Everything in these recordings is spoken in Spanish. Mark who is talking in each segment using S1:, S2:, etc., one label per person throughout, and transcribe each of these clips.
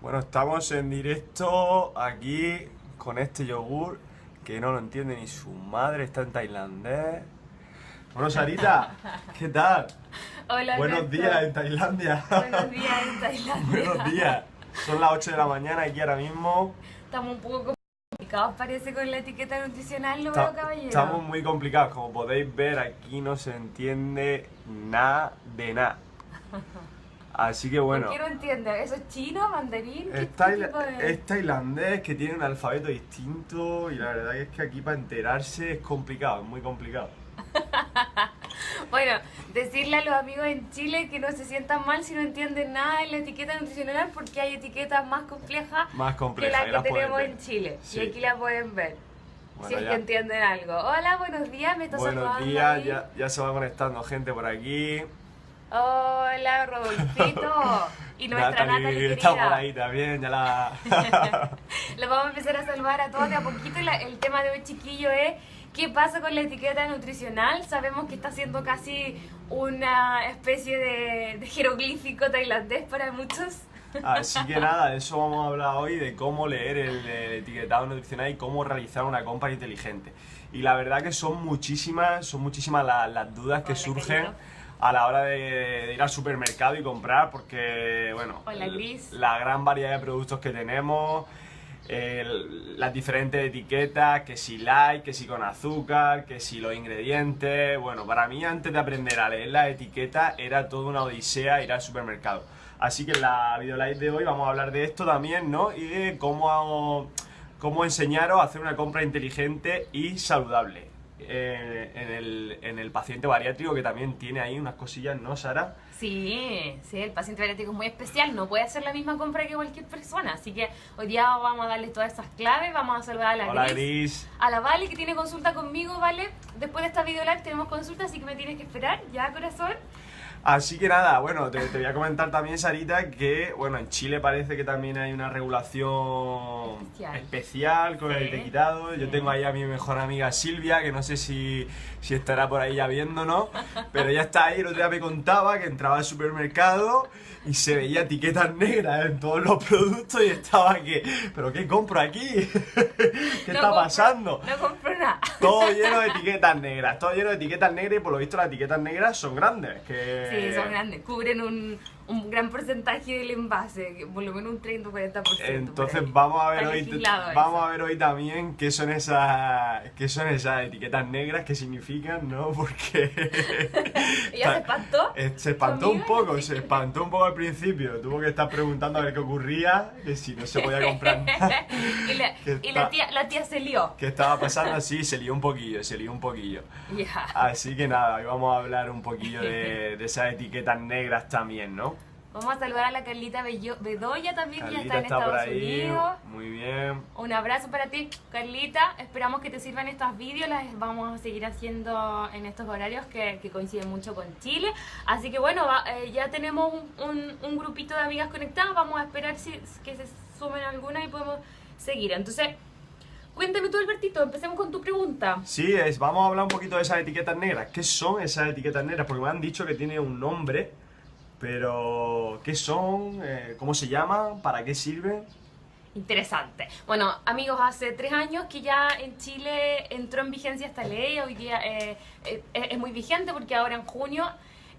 S1: Bueno, estamos en directo aquí con este yogur que no lo entiende ni su madre, está en tailandés. Bueno, Sarita, ¿qué tal?
S2: Hola,
S1: Buenos
S2: Alberto.
S1: días en Tailandia.
S2: Buenos días en Tailandia.
S1: Buenos días. Son las 8 de la mañana aquí ahora mismo.
S2: Estamos un poco complicados, parece, con la etiqueta nutricional, lo veo, caballero.
S1: Estamos muy complicados, como podéis ver aquí no se entiende nada de nada. Así que bueno.
S2: ¿Por qué no entiende? ¿Eso es chino, mandarín? ¿Qué
S1: Es,
S2: tipo de...?
S1: es tailandés, que tiene un alfabeto distinto y la verdad es que aquí para enterarse es complicado, es muy complicado.
S2: Bueno, decirle a los amigos en Chile que no se sientan mal si no entienden nada de la etiqueta nutricional, porque hay etiquetas más complejas, que
S1: y
S2: las
S1: las
S2: que
S1: pueden
S2: tenemos
S1: ver.
S2: en Chile.
S1: Sí.
S2: Y aquí la pueden ver.
S1: Bueno,
S2: Si es
S1: ya.
S2: que entienden algo. Hola, buenos días, me está
S1: Buenos
S2: saludando
S1: días,
S2: ahí.
S1: ya se va conectando gente por aquí.
S2: Hola, Rodolfito. Y nuestra Natalie
S1: está
S2: querida.
S1: por ahí también, ya la...
S2: Les vamos a empezar a saludar a todos de a poquito. El tema de hoy, chiquillo, es ¿qué pasa con la etiqueta nutricional? Sabemos que está siendo casi una especie de jeroglífico tailandés para muchos.
S1: Así que nada, de eso vamos a hablar hoy, de cómo leer el etiquetado nutricional y cómo realizar una compra inteligente. Y la verdad que son muchísimas las dudas que
S2: Hola,
S1: surgen
S2: querido.
S1: a la hora de ir al supermercado y comprar, porque bueno,
S2: Hola, Gris.
S1: la gran variedad de productos que tenemos, las diferentes etiquetas, que si light, que si con azúcar, que si los ingredientes. Bueno, para mí antes de aprender a leer las etiquetas era toda una odisea ir al supermercado. Así que en la video live de hoy vamos a hablar de esto también, ¿no? Y de cómo enseñaros a hacer una compra inteligente y saludable. En el paciente bariátrico, que también tiene ahí unas cosillas, ¿no, Sara?
S2: Sí, el paciente bariátrico es muy especial, no puede hacer la misma compra que cualquier persona. Así que hoy día vamos a darle todas esas claves, vamos a saludar a la
S1: Hola,
S2: Gris.
S1: Gris.
S2: A la Vale, que tiene consulta conmigo, Vale. Después de esta video live tenemos consulta, así que me tienes que esperar, ¿ya, corazón?
S1: Así que nada, bueno, te voy a comentar también, Sarita, que bueno, en Chile parece que también hay una regulación especial con el
S2: Sí.
S1: etiquetado. Yo
S2: Sí.
S1: tengo ahí a mi mejor amiga Silvia, que no sé si estará por ahí ya viéndonos, pero ella está ahí. El otro día me contaba que entraba al supermercado y se veía etiquetas negras en todos los productos y estaba que, ¿pero qué compro aquí? ¿Qué está pasando?
S2: No compro nada.
S1: Todo lleno de etiquetas negras, todo lleno de etiquetas negras, y por lo visto las etiquetas negras son grandes, que...
S2: Sí, son grandes, cubren un gran porcentaje del envase, que por lo menos un 30 o 40%.
S1: Entonces
S2: por ahí.
S1: vamos a ver
S2: Está
S1: hoy,
S2: legislado eso.
S1: vamos a ver hoy también qué son esas etiquetas negras, qué significan, ¿no? Porque
S2: ¿Ella se espantó?
S1: se espantó un
S2: ¿Conmigo?
S1: poco, se espantó un poco al principio. Tuvo que estar preguntando a ver qué ocurría, que si no se podía comprar nada.
S2: y la tía se lió.
S1: ¿Qué estaba pasando? Así, se lió un poquillo, se lió un poquillo.
S2: Ya.
S1: Así que nada, hoy vamos a hablar un poquillo de esas etiquetas negras también, ¿no?
S2: Vamos a saludar a la Carlita Bedoya también, que ya está en
S1: Carlita por
S2: Estados
S1: ahí,
S2: Unidos.
S1: muy bien.
S2: Un abrazo para ti, Carlita. Esperamos que te sirvan estos vídeos. Las vamos a seguir haciendo en estos horarios que coinciden mucho con Chile. Así que bueno, ya tenemos un grupito de amigas conectadas. Vamos a esperar que se sumen algunas y podemos seguir. Entonces, cuéntame tú, Albertito. Empecemos con tu pregunta.
S1: Sí, vamos a hablar un poquito de esas etiquetas negras. ¿Qué son esas etiquetas negras? Porque me han dicho que tiene un nombre, pero ¿qué son? ¿Cómo se llaman? ¿Para qué sirven?
S2: Interesante. Bueno, amigos, hace 3 años que ya en Chile entró en vigencia esta ley. Hoy día es muy vigente porque ahora en junio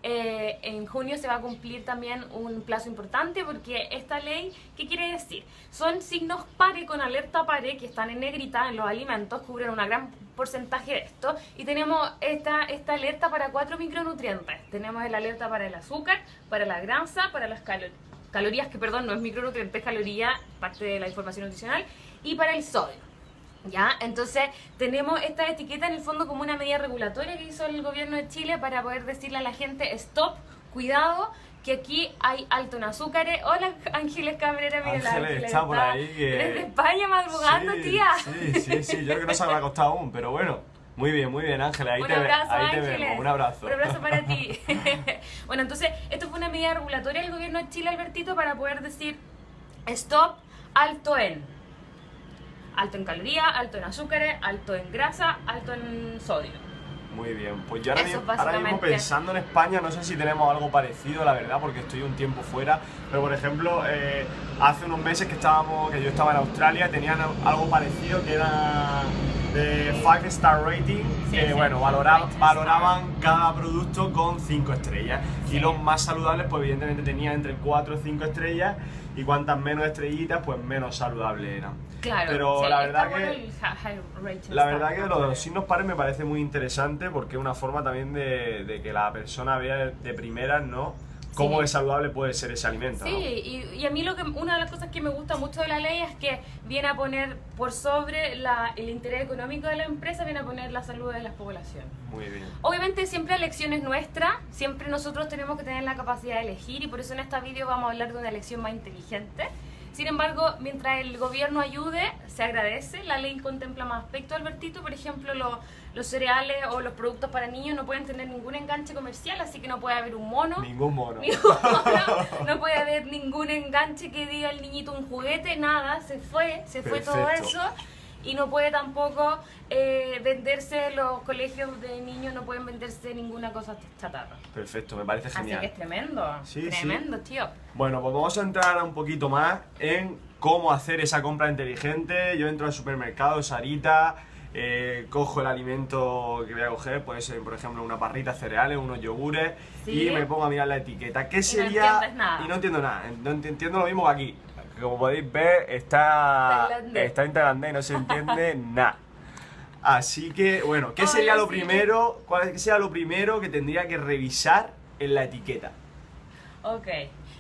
S2: se va a cumplir también un plazo importante, porque esta ley, ¿qué quiere decir? Son signos PARE con alerta PARE que están en negrita en los alimentos, cubren un gran porcentaje de esto, y tenemos esta alerta para 4 micronutrientes. Tenemos el alerta para el azúcar, para la grasa, para las calorías, que perdón, no es micronutriente, es caloría, parte de la información nutricional, y para el sodio. ¿Ya? Entonces tenemos esta etiqueta en el fondo como una medida regulatoria que hizo el gobierno de Chile para poder decirle a la gente: stop, cuidado, que aquí hay alto en azúcares. Hola, Ángeles Cabrera, mira,
S1: Ángeles está por ahí que...
S2: Desde España madrugando,
S1: Sí,
S2: tía.
S1: sí, yo creo que no se habrá costado aún, pero bueno. Muy bien, Ángeles, ahí
S2: Un
S1: te
S2: abrazo,
S1: ahí te
S2: Ángeles.
S1: vemos, un abrazo.
S2: Un abrazo para ti. Bueno, entonces, esto fue una medida regulatoria del gobierno de Chile, Albertito, para poder decir: stop, alto en calorías, alto en azúcares, alto en grasa, alto en sodio.
S1: Muy bien, pues yo ahora
S2: Eso
S1: mismo, ahora mismo
S2: básicamente.
S1: pensando en España, no sé si tenemos algo parecido, la verdad, porque estoy un tiempo fuera, pero por ejemplo, hace unos meses que yo estaba en Australia, tenían algo parecido que era de 5 Star Rating,
S2: Sí,
S1: que
S2: sí,
S1: bueno, valoraban cada producto con 5 estrellas.
S2: Sí.
S1: Y los más saludables, pues evidentemente tenían entre 4 y 5 estrellas, y cuantas menos estrellitas, pues menos saludables eran.
S2: Claro,
S1: Pero
S2: sí,
S1: la
S2: está
S1: verdad
S2: bueno
S1: que...
S2: el high rating
S1: La
S2: está
S1: verdad que lo de
S2: bueno.
S1: los signos pares me parece muy interesante porque es una forma también de que la persona vea de primeras, ¿no? Cómo
S2: Sí.
S1: de saludable puede ser ese alimento,
S2: Sí,
S1: ¿no?
S2: y a mí una de las cosas que me gusta mucho de la ley es que viene a poner por sobre el interés económico de la empresa, viene a poner la salud de la población.
S1: Muy bien.
S2: Obviamente siempre la elección es nuestra, siempre nosotros tenemos que tener la capacidad de elegir y por eso en este vídeo vamos a hablar de una elección más inteligente. Sin embargo, mientras el gobierno ayude, se agradece. La ley contempla más aspectos, Albertito. Por ejemplo, los cereales o los productos para niños no pueden tener ningún enganche comercial, así que no puede haber un mono.
S1: Ningún mono.
S2: No puede haber ningún enganche que diga el niñito un juguete, nada, se fue todo
S1: Perfecto.
S2: eso. Y no puede tampoco venderse, los colegios de niños no pueden venderse ninguna cosa chatarra.
S1: Perfecto, me parece
S2: Así
S1: genial.
S2: que es tremendo,
S1: Sí,
S2: tremendo, tío.
S1: Bueno, pues vamos a entrar un poquito más en cómo hacer esa compra inteligente. Yo entro al supermercado, Sarita, cojo el alimento que voy a coger, puede ser, por ejemplo, una barrita de cereales, unos yogures,
S2: Sí.
S1: y me pongo a mirar la etiqueta. ¿Qué
S2: no
S1: sería?
S2: entiendes nada.
S1: Y no entiendo nada. Entiendo lo mismo que aquí. Como podéis ver, está en tailandés y no se entiende nada. Así que, bueno, ¿qué sería lo primero? ¿Cuál sería lo primero que tendría que revisar en la etiqueta?
S2: Ok,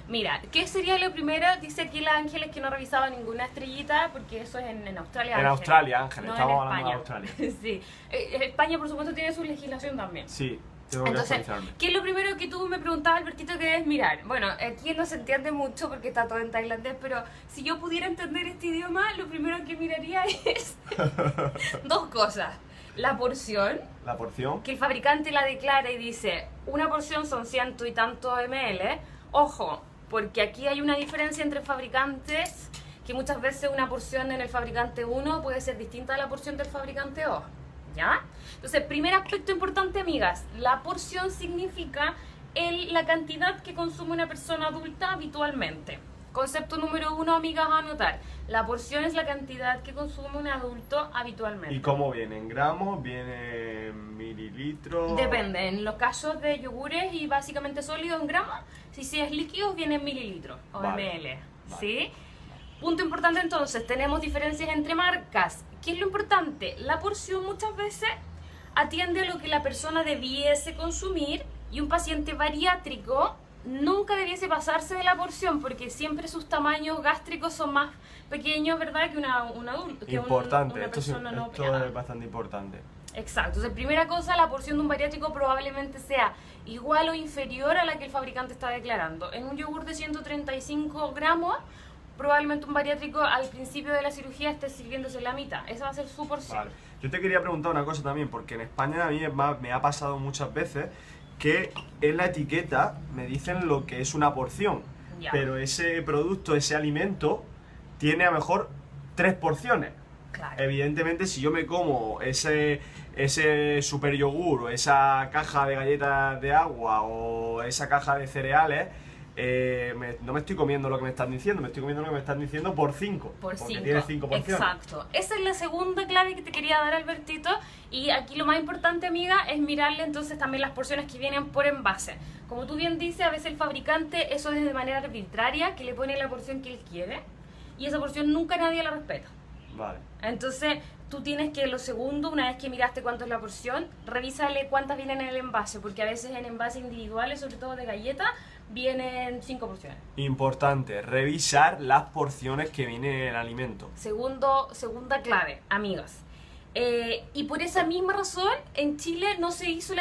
S2: mira, ¿qué sería lo primero? Dice aquí la Ángeles que no revisaba ninguna estrellita porque eso es en Australia.
S1: En
S2: Ángeles,
S1: Australia, Ángeles,
S2: no
S1: estamos
S2: en
S1: hablando de
S2: España.
S1: Australia.
S2: Sí, España por supuesto tiene su legislación también.
S1: Sí, tengo que
S2: Entonces,
S1: actualizarme.
S2: ¿qué es lo primero que tú me preguntabas, Albertito, que debes mirar? Bueno, aquí no se entiende mucho porque está todo en tailandés, pero si yo pudiera entender este idioma, lo primero que miraría es dos cosas. La porción,
S1: La porción.
S2: que el fabricante la declara y dice, una porción son 100 y tantos ml. Ojo, porque aquí hay una diferencia entre fabricantes, que muchas veces una porción en el fabricante 1 puede ser distinta a la porción del fabricante 2. ¿Ya? Entonces, primer aspecto importante, amigas, la porción significa la cantidad que consume una persona adulta habitualmente. Concepto número 1, amigas, a anotar. La porción es la cantidad que consume un adulto habitualmente.
S1: ¿Y cómo viene? ¿En gramos? ¿Viene en mililitros?
S2: Depende, en los casos de yogures y básicamente sólido en gramos, si es líquido viene en mililitros o
S1: Vale,
S2: ml,
S1: vale.
S2: ¿sí? Punto importante entonces, tenemos diferencias entre marcas. ¿Qué es lo importante? La porción muchas veces atiende a lo que la persona debiese consumir y un paciente bariátrico nunca debiese pasarse de la porción porque siempre sus tamaños gástricos son más pequeños, ¿verdad? Que un adulto, que
S1: Importante,
S2: una
S1: esto,
S2: persona no
S1: esto
S2: operada.
S1: es bastante importante.
S2: Exacto. Entonces, primera cosa, la porción de un bariátrico probablemente sea igual o inferior a la que el fabricante está declarando. En un yogur de 135 gramos, probablemente un bariátrico al principio de la cirugía esté sirviéndose la mitad. Esa va a ser su porción.
S1: Vale. Yo te quería preguntar una cosa también, porque en España a mí me ha pasado muchas veces que en la etiqueta me dicen lo que es una porción,
S2: Ya.
S1: pero ese producto, ese alimento, tiene a lo mejor 3 porciones.
S2: Claro.
S1: Evidentemente, si yo me como ese super yogur o esa caja de galletas de agua o esa caja de cereales, no me estoy comiendo lo que me están diciendo, me estoy comiendo lo que me están diciendo por 5.
S2: Por
S1: porque
S2: 5.
S1: tiene 5 porciones.
S2: Exacto. Esa es la segunda clave que te quería dar, Albertito. Y aquí lo más importante, amiga, es mirarle entonces también las porciones que vienen por envase. Como tú bien dices, a veces el fabricante eso es de manera arbitraria, que le pone la porción que él quiere. Y esa porción nunca nadie la respeta.
S1: Vale.
S2: Entonces, tú tienes que, lo segundo, una vez que miraste cuánto es la porción, revísale cuántas vienen en el envase, porque a veces en envases individuales, sobre todo de galletas, vienen 5 porciones.
S1: Importante, revisar las porciones que viene en el alimento.
S2: Segunda clave, amigas. Y por esa misma razón, en Chile no se hizo el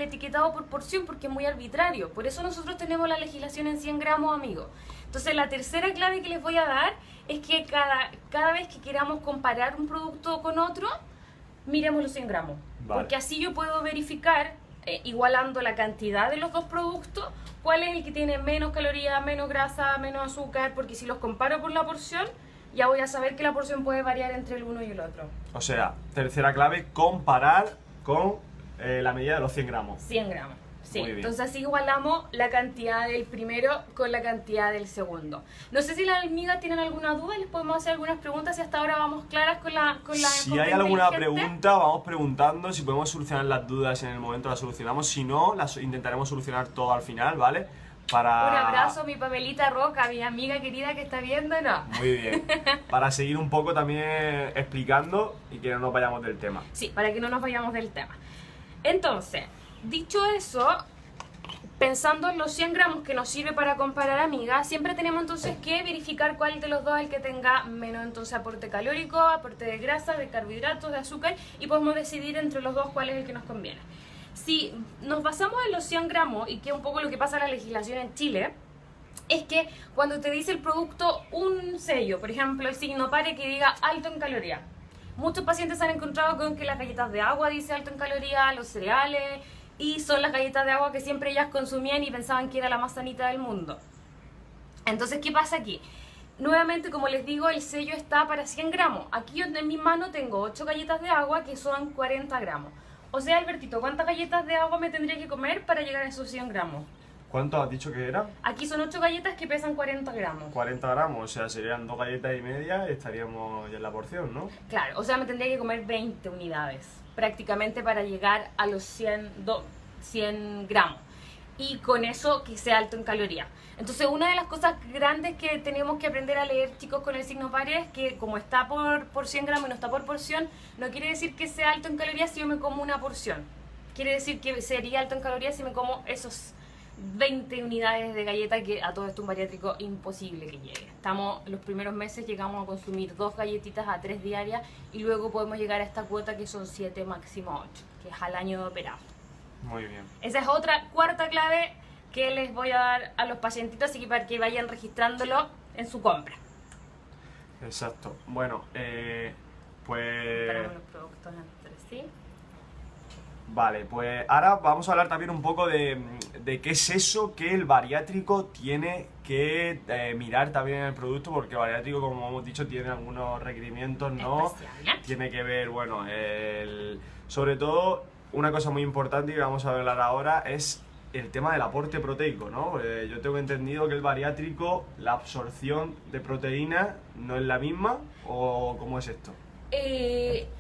S2: etiquetado por porción porque es muy arbitrario. Por eso nosotros tenemos la legislación en 100 gramos, amigos. Entonces, la tercera clave que les voy a dar es que cada vez que queramos comparar un producto con otro, miremos los 100 gramos.
S1: Vale.
S2: Porque así yo puedo verificar, igualando la cantidad de los dos productos, cuál es el que tiene menos calorías, menos grasa, menos azúcar, porque si los comparo por la porción, ya voy a saber que la porción puede variar entre el uno y el otro.
S1: O sea, tercera clave, comparar con la medida de los 100 gramos.
S2: 100 gramos. Sí,
S1: Muy bien.
S2: entonces así igualamos la cantidad del primero con la cantidad del segundo. No sé si las amigas tienen alguna duda, les podemos hacer algunas preguntas si hasta ahora vamos claras con la
S1: Si
S2: compra
S1: hay alguna
S2: inteligente.
S1: pregunta, vamos preguntando. Si podemos solucionar las dudas en el momento, las solucionamos. Si no, las intentaremos solucionar todo al final, ¿vale? Para...
S2: Un abrazo a mi Pamelita Roca, mi amiga querida que está viéndonos.
S1: Muy bien. Para seguir un poco también explicando y que no nos vayamos del tema.
S2: Sí, para que no nos vayamos del tema. Entonces, dicho eso, pensando en los 100 gramos que nos sirve para comparar, amigas, siempre tenemos entonces que verificar cuál de los dos es el que tenga menos entonces aporte calórico, aporte de grasa, de carbohidratos, de azúcar, y podemos decidir entre los dos cuál es el que nos conviene. Si nos basamos en los 100 gramos, y que es un poco lo que pasa en la legislación en Chile, es que cuando te dice el producto un sello, por ejemplo el signo PARE que diga alto en calorías, muchos pacientes han encontrado con que las galletas de agua dice alto en calorías, los cereales, y son las galletas de agua que siempre ellas consumían y pensaban que era la más sanita del mundo. Entonces, ¿qué pasa aquí? Nuevamente, como les digo, el sello está para 100 gramos. Aquí yo en mi mano tengo 8 galletas de agua que son 40 gramos. O sea, Albertito, ¿cuántas galletas de agua me tendría que comer para llegar a esos 100 gramos?
S1: ¿Cuánto has dicho que era?
S2: Aquí son 8 galletas que pesan 40 gramos.
S1: 40 gramos, o sea, serían 2 galletas y media y estaríamos ya en la porción, ¿no?
S2: Claro, o sea, me tendría que comer 20 unidades prácticamente para llegar a los 100 gramos. Y con eso que sea alto en calorías. Entonces, una de las cosas grandes que tenemos que aprender a leer, chicos, con el signo PARE es que como está por 100 gramos y no está por porción, no quiere decir que sea alto en calorías si yo me como una porción. Quiere decir que sería alto en calorías si me como esos 20 unidades de galleta, que a todo esto un bariátrico imposible que llegue. Los primeros meses llegamos a consumir 2 galletitas a 3 diarias y luego podemos llegar a esta cuota que son 7, máximo 8, que es al año de operado.
S1: Muy bien.
S2: Esa es otra cuarta clave que les voy a dar a los pacientitos, así que para que vayan registrándolo en su compra.
S1: Exacto. Bueno, pues...
S2: Comparamos los productos entre sí.
S1: Vale, pues ahora vamos a hablar también un poco de qué es eso que el bariátrico tiene que mirar también en el producto, porque el bariátrico, como hemos dicho, tiene algunos requerimientos, ¿no?
S2: Especiales.
S1: Tiene que ver, bueno, sobre todo, una cosa muy importante y que vamos a hablar ahora es el tema del aporte proteico, ¿no? Yo tengo entendido que el bariátrico, la absorción de proteína no es la misma, ¿o cómo es esto?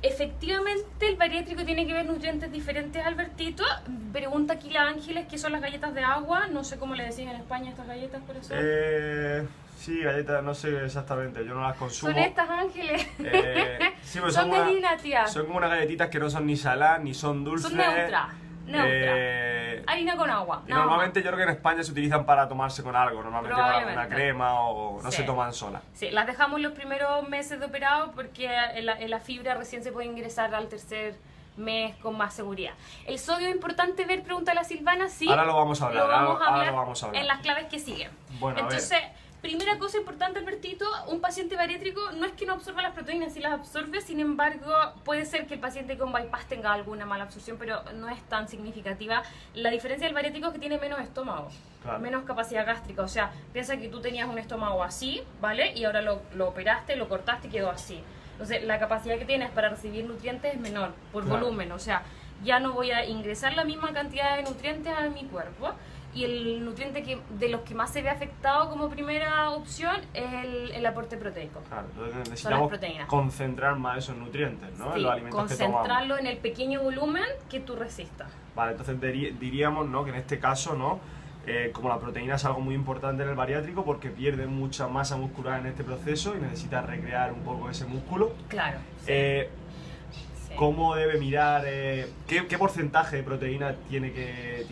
S2: Efectivamente, el bariátrico tiene que ver nutrientes diferentes, Albertito. Pregunta aquí la Ángeles qué son las galletas de agua. No sé cómo le decían en España estas galletas, por eso.
S1: Sí, galletas, no sé exactamente, yo no las consumo.
S2: Son estas, Ángeles.
S1: Sí, pues
S2: son de harina, tía.
S1: son como unas galletitas que no son ni saladas ni son dulces.
S2: Son neutras. Harina con agua.
S1: Y normalmente yo creo que en España se utilizan para tomarse con algo, normalmente con alguna
S2: Probablemente.
S1: crema o no
S2: Sí.
S1: se toman solas.
S2: Sí, las dejamos los primeros meses de operado porque la fibra recién se puede ingresar al tercer mes con más seguridad. El sodio es importante ver, pregunta la Silvana, sí.
S1: Ahora lo vamos a hablar,
S2: Lo vamos a
S1: ahora
S2: hablar
S1: lo vamos a hablar.
S2: en las claves que siguen.
S1: Bueno, a ver.
S2: Entonces, primera cosa importante, Albertito, un paciente bariátrico no es que no absorba las proteínas, sí las absorbe, sin embargo, puede ser que el paciente con bypass tenga alguna mala absorción, pero no es tan significativa. La diferencia del bariátrico es que tiene menos estómago,
S1: Claro.
S2: menos capacidad gástrica. O sea, piensa que tú tenías un estómago así, ¿vale? Y ahora lo operaste, lo cortaste y quedó así. Entonces, la capacidad que tienes para recibir nutrientes es menor por
S1: Claro.
S2: volumen. O sea, ya no voy a ingresar la misma cantidad de nutrientes a mi cuerpo. Y el nutriente de los que más se ve afectado como primera opción es el aporte proteico.
S1: Claro, entonces
S2: Son las
S1: necesitamos
S2: proteínas.
S1: concentrar más esos nutrientes, ¿no?
S2: Sí,
S1: En los alimentos que tomamos.
S2: concentrarlo en el pequeño volumen que tú resistas.
S1: Vale, entonces diríamos, ¿no? Que en este caso, ¿no? Como la proteína es algo muy importante en el bariátrico porque pierde mucha masa muscular en este proceso y necesita recrear un poco ese músculo.
S2: Claro. Sí, sí.
S1: ¿Cómo debe mirar? ¿Qué porcentaje de proteína tiene que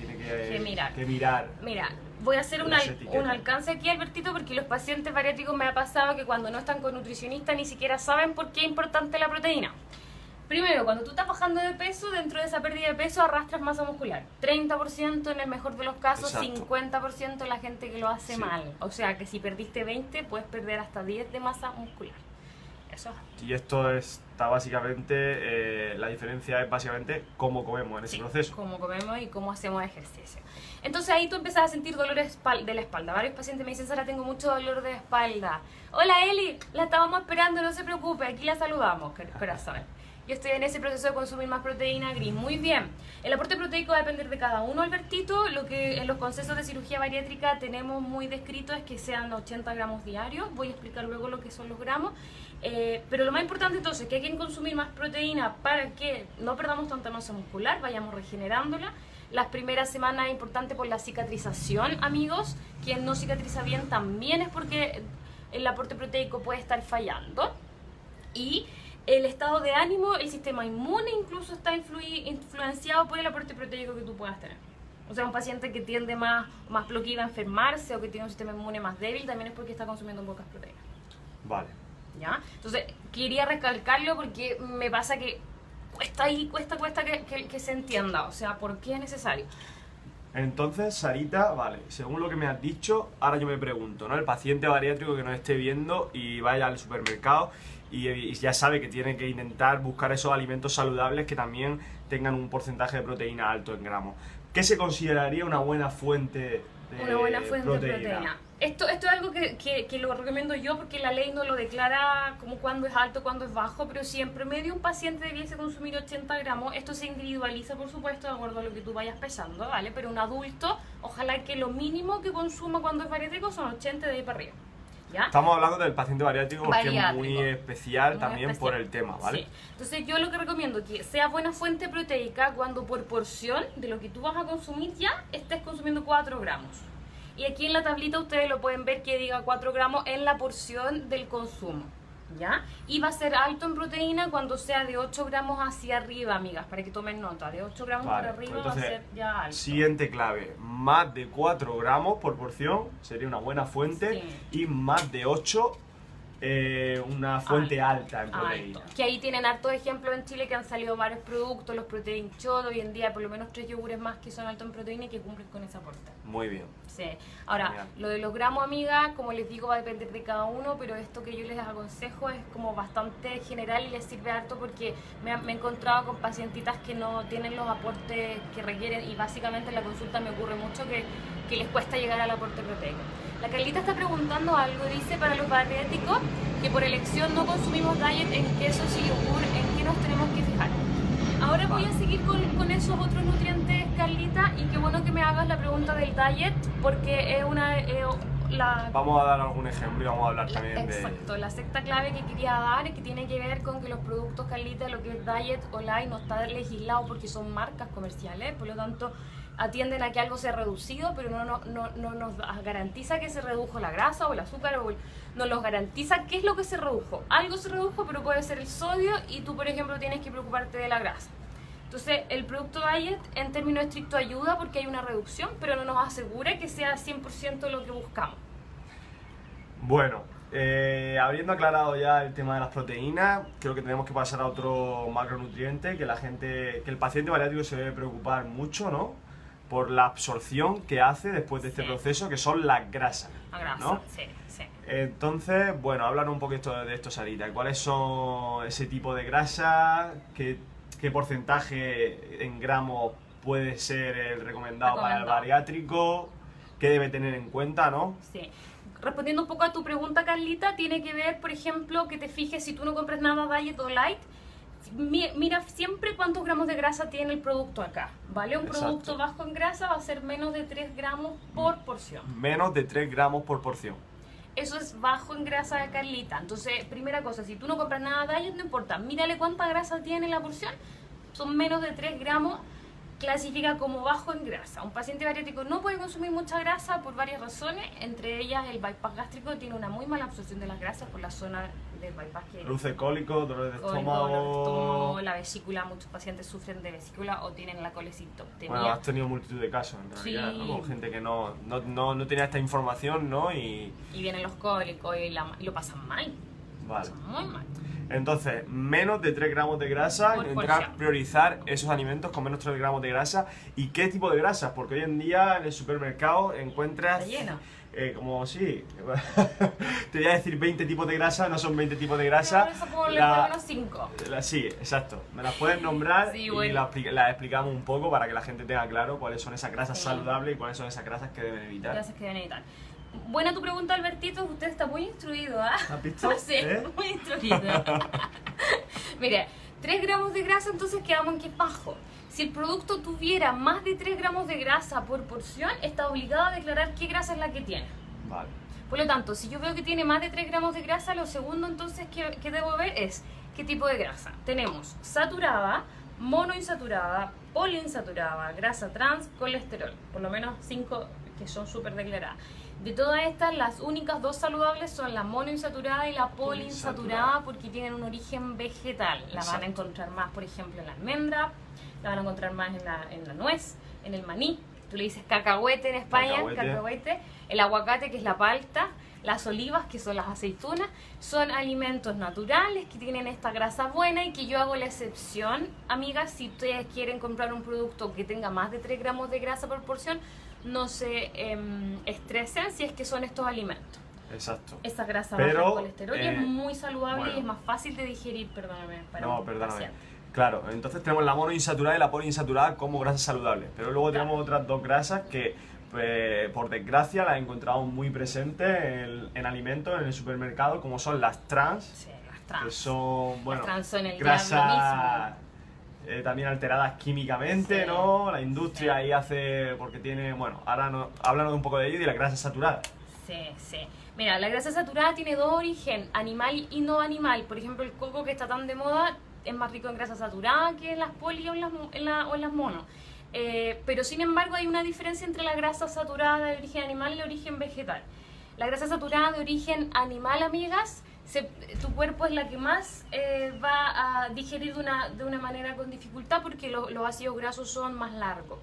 S2: mirar?
S1: que mirar?
S2: Mira, voy a hacer un
S1: Las etiquetas.
S2: alcance aquí, Albertito, porque los pacientes bariátricos me ha pasado que cuando no están con nutricionista ni siquiera saben por qué es importante la proteína. Primero, cuando tú estás bajando de peso, dentro de esa pérdida de peso arrastras masa muscular. 30% en el mejor de los casos,
S1: Exacto.
S2: 50% la gente que lo hace
S1: Sí.
S2: mal. O sea que si perdiste 20, puedes perder hasta 10 de masa muscular. Eso es.
S1: Y esto está básicamente, la diferencia es básicamente cómo comemos en ese
S2: Sí,
S1: proceso.
S2: cómo comemos y cómo hacemos ejercicio. Entonces ahí tú empiezas a sentir dolores de la espalda. Varios pacientes me dicen, Sara, tengo mucho dolor de espalda. Hola Eli, la estábamos esperando, no se preocupe, aquí la saludamos, corazón. yo estoy en ese proceso de consumir más proteína gris. Muy bien. El aporte proteico va a depender de cada uno, Albertito. Lo que en los consejos de cirugía bariátrica tenemos muy descrito es que sean 80 gramos diarios. Voy a explicar luego lo que son los gramos. Pero lo más importante entonces es que hay que consumir más proteína para que no perdamos tanta masa muscular, vayamos regenerándola. Las primeras semanas es importante por la cicatrización, amigos. Quien no cicatriza bien también es porque el aporte proteico puede estar fallando. Y el estado de ánimo, el sistema inmune incluso está influenciado por el aporte proteico que tú puedas tener. O sea, un paciente que tiende más bloqueo a enfermarse o que tiene un sistema inmune más débil también es porque está consumiendo pocas proteínas.
S1: Vale.
S2: ¿Ya? Entonces, quería recalcarlo porque me pasa que cuesta que se entienda. O sea, ¿por qué es necesario?
S1: Entonces, Sarita, vale, según lo que me has dicho, ahora yo me pregunto, ¿no? El paciente bariátrico que nos esté viendo y vaya al supermercado y ya sabe que tiene que intentar buscar esos alimentos saludables que también tengan un porcentaje de proteína alto en gramos. ¿Qué se consideraría una buena fuente de proteína?
S2: Esto es algo que lo recomiendo yo porque la ley no lo declara como cuándo es alto, cuándo es bajo, pero si en promedio un paciente debiese consumir 80 gramos, esto se individualiza, por supuesto, de acuerdo a lo que tú vayas pesando, ¿vale? Pero un adulto, ojalá que lo mínimo que consuma cuando es bariátrico son 80 de ahí para arriba, ¿ya?
S1: Estamos hablando del paciente bariátrico porque es muy especial también por el tema, ¿vale?
S2: Sí. Entonces yo lo que recomiendo es que sea buena fuente proteica cuando por porción de lo que tú vas a consumir ya estés consumiendo 4 gramos. Y aquí en la tablita ustedes lo pueden ver que diga 4 gramos en la porción del consumo, ¿ya? Y va a ser alto en proteína cuando sea de 8 gramos hacia arriba, amigas, para que tomen nota. De 8 gramos para arriba pues entonces, va a ser ya alto.
S1: Siguiente clave, más de 4 gramos por porción sería una buena fuente, sí. Y más de 8 una fuente alta en proteína.
S2: Que ahí tienen hartos ejemplos en Chile que han salido varios productos, los Protein Shot, hoy en día por lo menos 3 yogures más que son altos en proteína y que cumplen con ese aporte.
S1: Muy bien.
S2: Sí. Ahora, genial. Lo de los gramos, amiga, como les digo, va a depender de cada uno, pero esto que yo les aconsejo es como bastante general y les sirve harto porque me he encontrado con pacientitas que no tienen los aportes que requieren y básicamente en la consulta me ocurre mucho que les cuesta llegar al aporte proteico. La Carlita está preguntando algo, dice para los bariátricos que por elección no consumimos diet en quesos y yogur, ¿en qué nos tenemos que fijar? Ahora voy a seguir con esos otros nutrientes, Carlita, y qué bueno que me hagas la pregunta del diet, porque es una...
S1: Vamos a dar algún ejemplo y vamos a hablar también
S2: Exacto, la sexta clave que quería dar es que tiene que ver con que los productos, Carlita, lo que es diet o light no está legislado porque son marcas comerciales, por lo tanto atienden a que algo sea reducido, pero no nos garantiza que se redujo la grasa o el azúcar, o no nos garantiza qué es lo que se redujo. Algo se redujo, pero puede ser el sodio y tú, por ejemplo, tienes que preocuparte de la grasa. Entonces, el producto diet en términos estrictos ayuda porque hay una reducción, pero no nos asegura que sea 100% lo que buscamos.
S1: Bueno, habiendo aclarado ya el tema de las proteínas, creo que tenemos que pasar a otro macronutriente que el paciente bariátrico se debe preocupar mucho, ¿no? Por la absorción que hace después de este proceso, que son las grasas.
S2: La grasa,
S1: ¿no?
S2: sí.
S1: Entonces, bueno, háblanos un poquito de esto, Sarita. ¿Cuáles son ese tipo de grasa? ¿Qué porcentaje en gramos puede ser el recomendado para el bariátrico? ¿Qué debe tener en cuenta, no?
S2: Sí. Respondiendo un poco a tu pregunta, Carlita, tiene que ver, por ejemplo, que te fijes si tú no compras nada diet o light, mira siempre cuántos gramos de grasa tiene el producto acá, ¿vale? Un producto bajo en grasa va a ser menos de 3 gramos por porción.
S1: Menos de 3 gramos por porción.
S2: Eso es bajo en grasa de Carlita. Entonces, primera cosa, si tú no compras nada diet, no importa, mírale cuánta grasa tiene la porción. Son menos de 3 gramos, clasifica como bajo en grasa. Un paciente bariátrico no puede consumir mucha grasa por varias razones, entre ellas el bypass gástrico tiene una muy mala absorción de las grasas por la zona del bypass que
S1: produce cólico, dolores de estómago,
S2: la vesícula, muchos pacientes sufren de vesícula o tienen la colecistectomía.
S1: Bueno, has tenido multitud de casos en realidad, sí. ¿No? Con gente que no tenía esta información, ¿no? Y
S2: vienen los cólicos y lo pasan mal.
S1: Vale.
S2: Lo pasan muy mal.
S1: Entonces, menos de 3 gramos de grasa, intentar priorizar esos alimentos con menos de 3 gramos de grasa. ¿Y qué tipo de grasa? Porque hoy en día en el supermercado encuentras...
S2: Está lleno.
S1: Como sí, te voy a decir 20 tipos de grasa, no son 20 tipos de grasa.
S2: No, eso como le ponemos 5.
S1: Sí, exacto. Me las puedes nombrar
S2: sí,
S1: y
S2: bueno.
S1: las explicamos un poco para que la gente tenga claro cuáles son esas grasas saludables y cuáles son esas grasas que deben evitar.
S2: Grasas que deben evitar. Buena tu pregunta, Albertito, usted está muy instruido, ¿ah?
S1: ¿Has visto?
S2: Sí, muy instruido. Mire, 3 gramos de grasa, entonces quedamos en que es bajo. Si el producto tuviera más de 3 gramos de grasa por porción, está obligado a declarar qué grasa es la que tiene.
S1: Vale.
S2: Por lo tanto, si yo veo que tiene más de 3 gramos de grasa, lo segundo entonces que debo ver es qué tipo de grasa. Tenemos saturada, monoinsaturada, poliinsaturada, grasa trans, colesterol. Por lo menos 5 que son súper declaradas. De todas estas, las únicas 2 saludables son la monoinsaturada y la poliinsaturada porque tienen un origen vegetal. La van a encontrar más, por ejemplo, en la almendra, la van a encontrar más en la nuez, en el maní. Tú le dices cacahuete en España, cacahuete. El aguacate, que es la palta. Las olivas, que son las aceitunas, son alimentos naturales que tienen esta grasa buena y que yo hago la excepción, amigas, si ustedes quieren comprar un producto que tenga más de 3 gramos de grasa por porción, no se estresen si es que son estos alimentos.
S1: Exacto.
S2: Esa grasa baja en colesterol y es muy saludable y es más fácil de digerir, perdóname.
S1: Perdóname. Claro, entonces tenemos la monoinsaturada y la poliinsaturada como grasas saludables, pero luego tenemos otras 2 grasas que, por desgracia, las encontramos muy presentes en alimentos en el supermercado, como son las trans.
S2: Sí, las trans.
S1: Que son, bueno,
S2: las trans son el
S1: grasas también alteradas químicamente,
S2: sí,
S1: ¿no? La industria ahí hace, porque tiene, bueno, ahora no, háblanos un poco de ello y de la grasa saturada.
S2: Sí. Mira, la grasa saturada tiene 2 orígenes, animal y no animal. Por ejemplo, el coco, que está tan de moda, es más rico en grasa saturada que en las poli o en las mono. Pero sin embargo hay una diferencia entre la grasa saturada de origen animal y el origen vegetal. La grasa saturada de origen animal, amigas, tu cuerpo es la que más va a digerir de una manera con dificultad porque los ácidos grasos son más largos.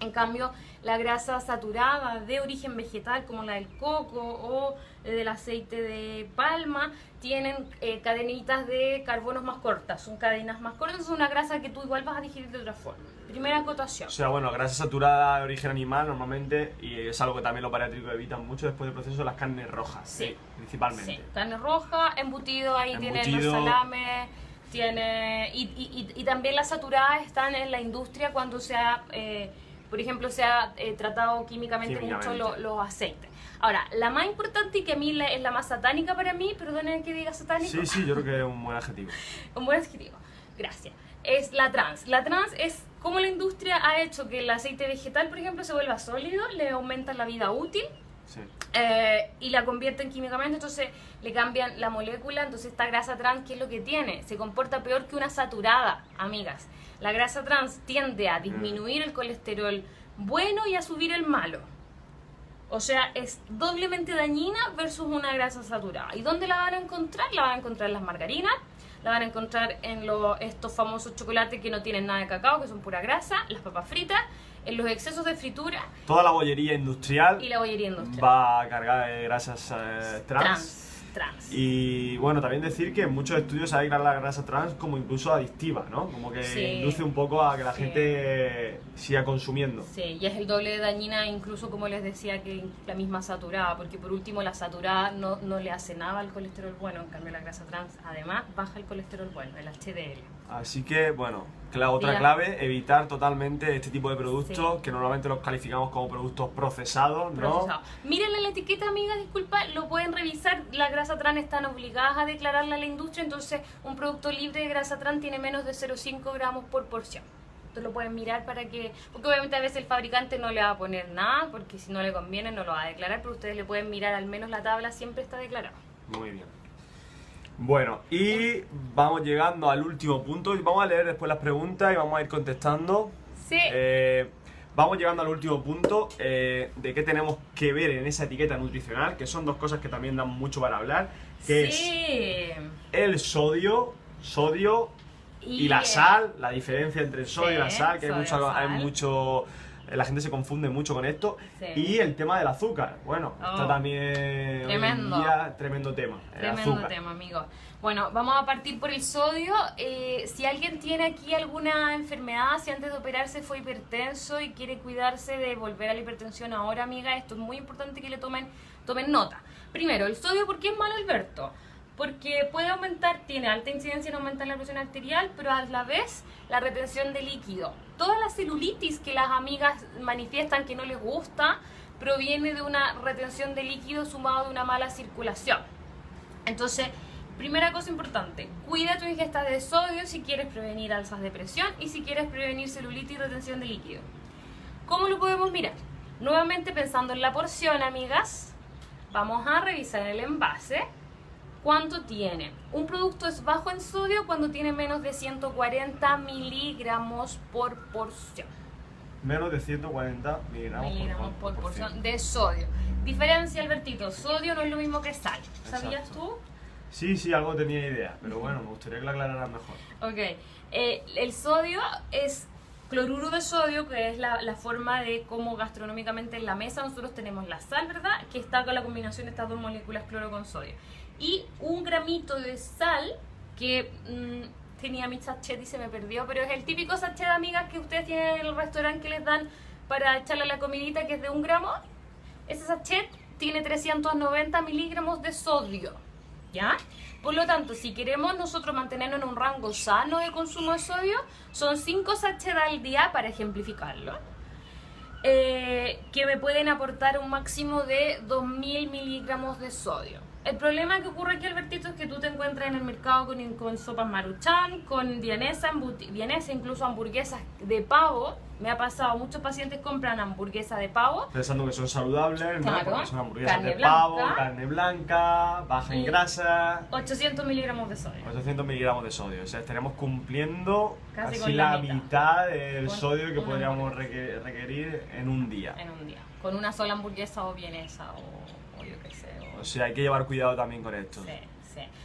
S2: En cambio, la grasa saturada de origen vegetal, como la del coco o del aceite de palma, tienen cadenitas de carbonos más cortas, son cadenas más cortas, es una grasa que tú igual vas a digerir de otra forma. Primera acotación.
S1: O sea, bueno, grasa saturada de origen animal normalmente, y es algo que también los bariátricos evitan mucho después del proceso, las carnes rojas,
S2: sí,
S1: principalmente.
S2: Sí, carne roja, embutido, ahí tienen los salames, y también las saturadas están en la industria cuando por ejemplo, se ha tratado químicamente mucho los aceites. Ahora, la más importante y que a mí es la más satánica para mí, perdonen que diga satánico.
S1: Sí, yo creo que es un buen adjetivo.
S2: Un buen adjetivo, gracias. Es la trans. La trans es como la industria ha hecho que el aceite vegetal, por ejemplo, se vuelva sólido, le aumenta la vida útil.
S1: Sí.
S2: Y la convierten químicamente, entonces le cambian la molécula. Entonces esta grasa trans, ¿qué es lo que tiene? Se comporta peor que una saturada, amigas. La grasa trans tiende a disminuir el colesterol bueno y a subir el malo. O sea, es doblemente dañina versus una grasa saturada. ¿Y dónde la van a encontrar? La van a encontrar en las margarinas, la van a encontrar en estos famosos chocolates que no tienen nada de cacao, que son pura grasa, las papas fritas, en los excesos de fritura.
S1: Toda la bollería industrial,
S2: y la bollería industrial
S1: va cargada de grasas trans. Y bueno, también decir que en muchos estudios se ha declarado la grasa trans como incluso adictiva, ¿no? Como que induce un poco a que la gente siga consumiendo.
S2: Sí, y es el doble de dañina, incluso como les decía, que la misma saturada, porque por último la saturada no le hace nada al colesterol bueno, en cambio la grasa trans además baja el colesterol bueno, el HDL.
S1: Así que, bueno, otra clave, evitar totalmente este tipo de productos que normalmente los calificamos como productos procesados, ¿no?
S2: Mírenle la etiqueta, amigas, disculpa, lo pueden revisar. La grasa trans están obligadas a declararla a la industria, entonces un producto libre de grasa trans tiene menos de 0,5 gramos por porción. Entonces lo pueden mirar porque obviamente a veces el fabricante no le va a poner nada, porque si no le conviene no lo va a declarar, pero ustedes le pueden mirar, al menos la tabla siempre está declarada.
S1: Muy bien. Bueno, y vamos llegando al último punto y vamos a leer después las preguntas y vamos a ir contestando.
S2: Sí.
S1: Vamos llegando al último punto de qué tenemos que ver en esa etiqueta nutricional, que son 2 cosas que también dan mucho para hablar, que es el sodio y la sal, la diferencia entre el sodio y la sal, que hay mucho la gente se confunde mucho con esto, y el tema del azúcar. Bueno, está también
S2: tremendo.
S1: Hoy en día tremendo tema.
S2: Tremendo tema, amigos. Bueno, vamos a partir por el sodio. Si alguien tiene aquí alguna enfermedad, si antes de operarse fue hipertenso y quiere cuidarse de volver a la hipertensión ahora, amiga, esto es muy importante que le tomen nota. Primero, el sodio, ¿por qué es malo, Alberto? Porque puede aumentar, tiene alta incidencia en aumentar la presión arterial, pero a la vez la retención de líquido. Toda la celulitis que las amigas manifiestan que no les gusta proviene de una retención de líquido sumado de una mala circulación. Entonces, Primera cosa importante, cuida tu ingesta de sodio si quieres prevenir alzas de presión y si quieres prevenir celulitis y retención de líquido. ¿Cómo lo podemos mirar? Nuevamente pensando en la porción, amigas, vamos a revisar el envase. ¿Cuánto tiene? Un producto es bajo en sodio cuando tiene menos de 140 miligramos por porción.
S1: Menos de 140 miligramos
S2: Por porción de sodio. Diferencia, Albertito, sodio no es lo mismo que sal. ¿Sabías
S1: Exacto.
S2: tú?
S1: Sí, algo tenía idea, pero bueno, me gustaría que lo aclararas mejor.
S2: Ok. El sodio es cloruro de sodio, que es la forma de cómo gastronómicamente en la mesa nosotros tenemos la sal, ¿verdad? Que está con la combinación de estas dos moléculas cloro con sodio. Y un gramito de sal, que tenía mi sachet y se me perdió, pero es el típico sachet, amigas, que ustedes tienen en el restaurante que les dan para echarle a la comidita, que es de 1 gramo. Ese sachet tiene 390 miligramos de sodio, ¿ya? Por lo tanto, si queremos nosotros mantenernos en un rango sano de consumo de sodio, son 5 sachets al día, para ejemplificarlo, que me pueden aportar un máximo de 2000 miligramos de sodio. El problema que ocurre aquí, Albertito, es que tú te encuentras en el mercado con sopas Maruchan, con vienesa, incluso hamburguesas de pavo. Me ha pasado, muchos pacientes compran hamburguesas de pavo.
S1: Pensando que son saludables, ¿no?
S2: Claro.
S1: Porque son hamburguesas
S2: Carne
S1: de
S2: blanca.
S1: pavo, carne blanca, baja en
S2: Y
S1: grasa.
S2: 800 miligramos de sodio.
S1: 800 miligramos de sodio. O sea, estaremos cumpliendo
S2: Casi
S1: casi
S2: con
S1: la
S2: la mitad.
S1: mitad del
S2: Con
S1: sodio que
S2: una
S1: podríamos requerir en un día.
S2: En un día. Con una sola hamburguesa o vienesa o yo qué sé.
S1: O sea, hay que llevar cuidado también con esto.
S2: Sí.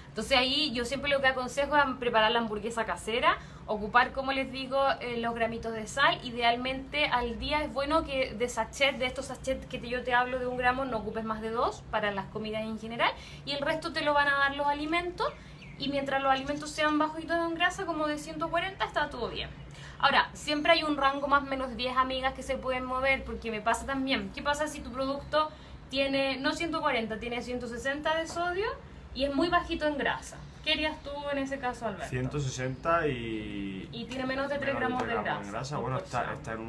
S2: Entonces ahí yo siempre lo que aconsejo es preparar la hamburguesa casera, ocupar, como les digo, los gramitos de sal. Idealmente al día es bueno que de estos sachets que yo te hablo de 1 gramo, no ocupes más de 2 para las comidas en general, y el resto te lo van a dar los alimentos, y mientras los alimentos sean bajitos en grasa, como de 140, está todo bien. Ahora, siempre hay un rango más o menos 10, amigas, que se pueden mover, porque me pasa también, ¿qué pasa si tu producto tiene, no 140, tiene 160 de sodio y es muy bajito en grasa? ¿Qué harías tú en ese caso, Alberto?
S1: 160 y...
S2: Y tiene menos de 3
S1: menos
S2: gramos de
S1: gramos
S2: grasa.
S1: Bueno,
S2: por
S1: está
S2: porción.
S1: en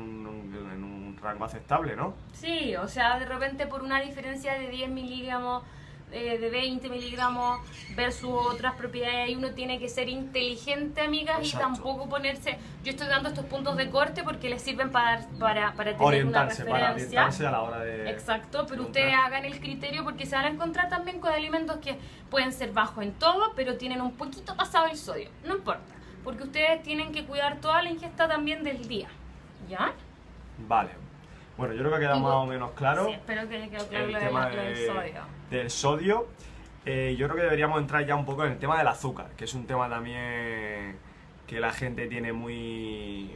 S1: un rango aceptable, ¿no?
S2: Sí, o sea, de repente por una diferencia de 10 miligramos, de 20 miligramos versus otras propiedades, y uno tiene que ser inteligente, amigas,
S1: Exacto.
S2: y tampoco ponerse... Yo estoy dando estos puntos de corte porque les sirven para tener
S1: Orientarse,
S2: una
S1: para
S2: referencia.
S1: orientarse a la hora de...
S2: Exacto, pero
S1: de
S2: ustedes
S1: comprar.
S2: hagan el criterio, porque se van a encontrar también con alimentos que pueden ser bajos en todo, pero tienen un poquito pasado el sodio. No importa, porque ustedes tienen que cuidar toda la ingesta también del día, ¿ya?
S1: Vale. Bueno, yo creo que ha quedado
S2: Y
S1: más
S2: vos-
S1: o menos claro
S2: Sí, espero que haya quedado claro
S1: el
S2: lo
S1: tema
S2: del sodio.
S1: del sodio. Yo creo que deberíamos entrar ya un poco en el tema del azúcar, que es un tema también que la gente tiene hoy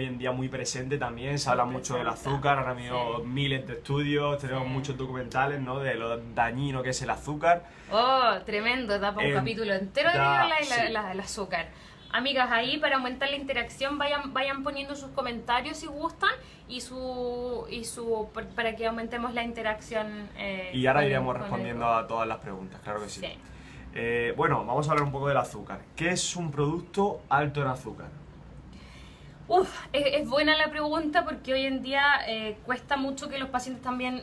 S1: en día muy presente también. Se habla
S2: Muy
S1: mucho del
S2: presente.
S1: azúcar, ahora mismo
S2: Sí.
S1: miles de estudios, tenemos
S2: Sí.
S1: muchos documentales, ¿no? De lo dañino que es el azúcar.
S2: Oh, tremendo, da para un capítulo entero de
S1: sí.
S2: el azúcar. Amigas, ahí para aumentar la interacción vayan poniendo sus comentarios si gustan, para que aumentemos la interacción.
S1: Y ahora
S2: con-
S1: iremos
S2: con el
S1: respondiendo
S2: grupo.
S1: a todas las preguntas, claro que sí.
S2: Sí.
S1: Bueno, vamos a hablar un poco del azúcar. ¿Qué es un producto alto en azúcar?
S2: Es buena la pregunta, porque hoy en día cuesta mucho que los pacientes también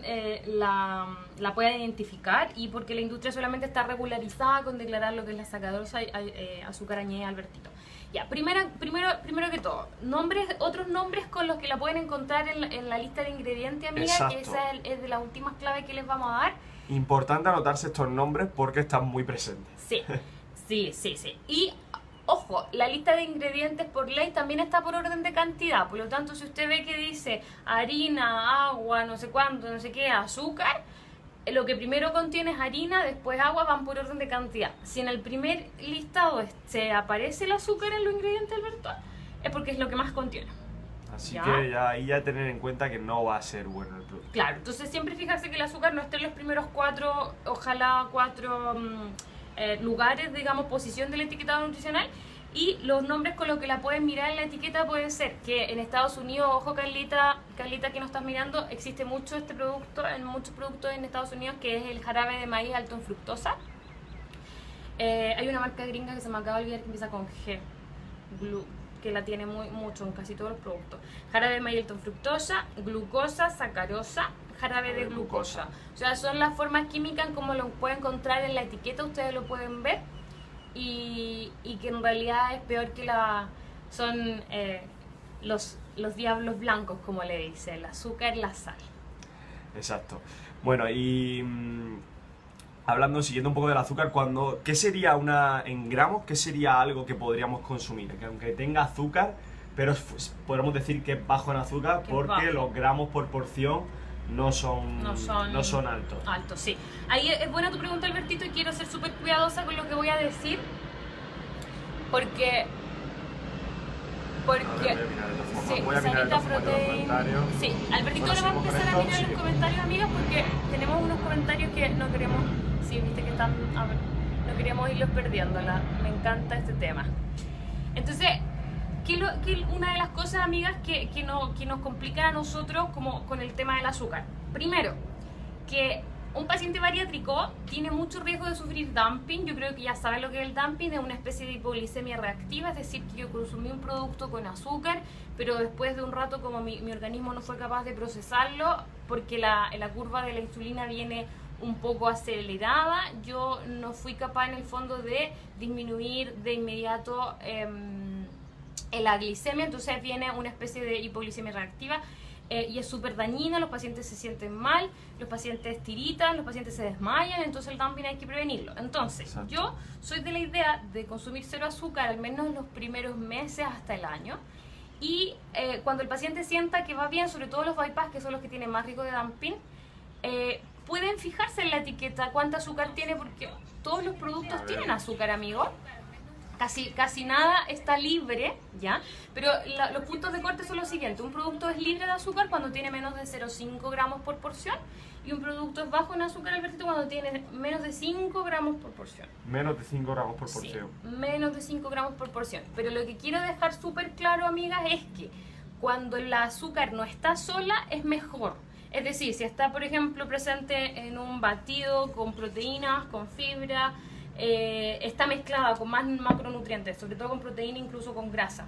S2: la puedan identificar, y porque la industria solamente está regularizada con declarar lo que es la sacarosa azúcar añadida, Albertito. Ya, primero que todo, otros nombres con los que la pueden encontrar en la lista de ingredientes, amiga,
S1: Exacto.
S2: que esa es de las últimas claves que les vamos a dar.
S1: Importante anotarse estos nombres porque están muy presentes.
S2: Sí. Y ojo, la lista de ingredientes por ley también está por orden de cantidad. Por lo tanto, si usted ve que dice harina, agua, no sé cuánto, no sé qué, azúcar, lo que primero contiene es harina, después agua, van por orden de cantidad. Si en el primer listado se aparece el azúcar en los ingredientes, Alberto, es porque es lo que más contiene.
S1: Así
S2: ¿Ya?
S1: que ahí ya tener en cuenta que no va a ser bueno el producto.
S2: Claro, entonces siempre fijarse que el azúcar no esté en los primeros 4, ojalá 4 lugares, digamos, posición del etiquetado nutricional. Y los nombres con los que la pueden mirar en la etiqueta pueden ser que en Estados Unidos, ojo Carlita que nos estás mirando, existe mucho este producto, en muchos productos en Estados Unidos, que es el jarabe de maíz alto en fructosa. Hay una marca gringa que se me acaba de olvidar que empieza con G. que la tiene mucho en casi todos los productos. Jarabe de Milton fructosa, glucosa, sacarosa, jarabe de glucosa. O sea, son las formas químicas como lo pueden encontrar en la etiqueta, ustedes lo pueden ver. Y que en realidad es peor que son los diablos blancos, como le dice, el azúcar y la sal.
S1: Exacto. Bueno, y hablando, siguiendo un poco del azúcar, ¿qué sería en gramos, qué sería algo que podríamos consumir? Que aunque tenga azúcar, pero podemos decir que es bajo en azúcar porque los gramos por porción no son altos.
S2: Altos, sí. Ahí es buena tu pregunta, Albertito, y quiero ser súper cuidadosa con lo que voy a decir, porque
S1: voy a mirar los comentarios.
S2: Sí, Albertito ahora va a empezar a mirar los comentarios, amigas, porque tenemos unos comentarios que no queremos, sí, viste que están, no queríamos irlos perdiendo, me encanta este tema. Entonces, una de las cosas, amigas, que nos complican a nosotros como con el tema del azúcar. Primero, que un paciente bariátrico tiene mucho riesgo de sufrir dumping. Yo creo que ya saben lo que es el dumping, es una especie de hipoglicemia reactiva, es decir, que yo consumí un producto con azúcar, pero después de un rato, como mi organismo no fue capaz de procesarlo, porque la curva de la insulina viene un poco acelerada, yo no fui capaz en el fondo de disminuir de inmediato la glicemia, entonces viene una especie de hipoglicemia reactiva. Y es súper dañina, los pacientes se sienten mal, los pacientes tiritan, los pacientes se desmayan, entonces el dumping hay que prevenirlo. Entonces,
S1: exacto,
S2: yo soy de la idea de consumir cero azúcar al menos en los primeros meses hasta el año. Y cuando el paciente sienta que va bien, sobre todo los bypass, que son los que tienen más riesgo de dumping, pueden fijarse en la etiqueta cuánta azúcar tiene, porque todos los productos tienen azúcar, amigo. Casi nada está libre, ¿ya? Pero los puntos de corte son los siguientes. Un producto es libre de azúcar cuando tiene menos de 0,5 gramos por porción. Y un producto es bajo en azúcar, Albertito, cuando tiene menos de 5 gramos por porción.
S1: Menos de 5 gramos por porción.
S2: Sí, menos de 5 gramos por porción. Pero lo que quiero dejar súper claro, amigas, es que cuando el azúcar no está sola, es mejor. Es decir, si está, por ejemplo, presente en un batido con proteínas, con fibra, está mezclada con más macronutrientes, sobre todo con proteína, incluso con grasa.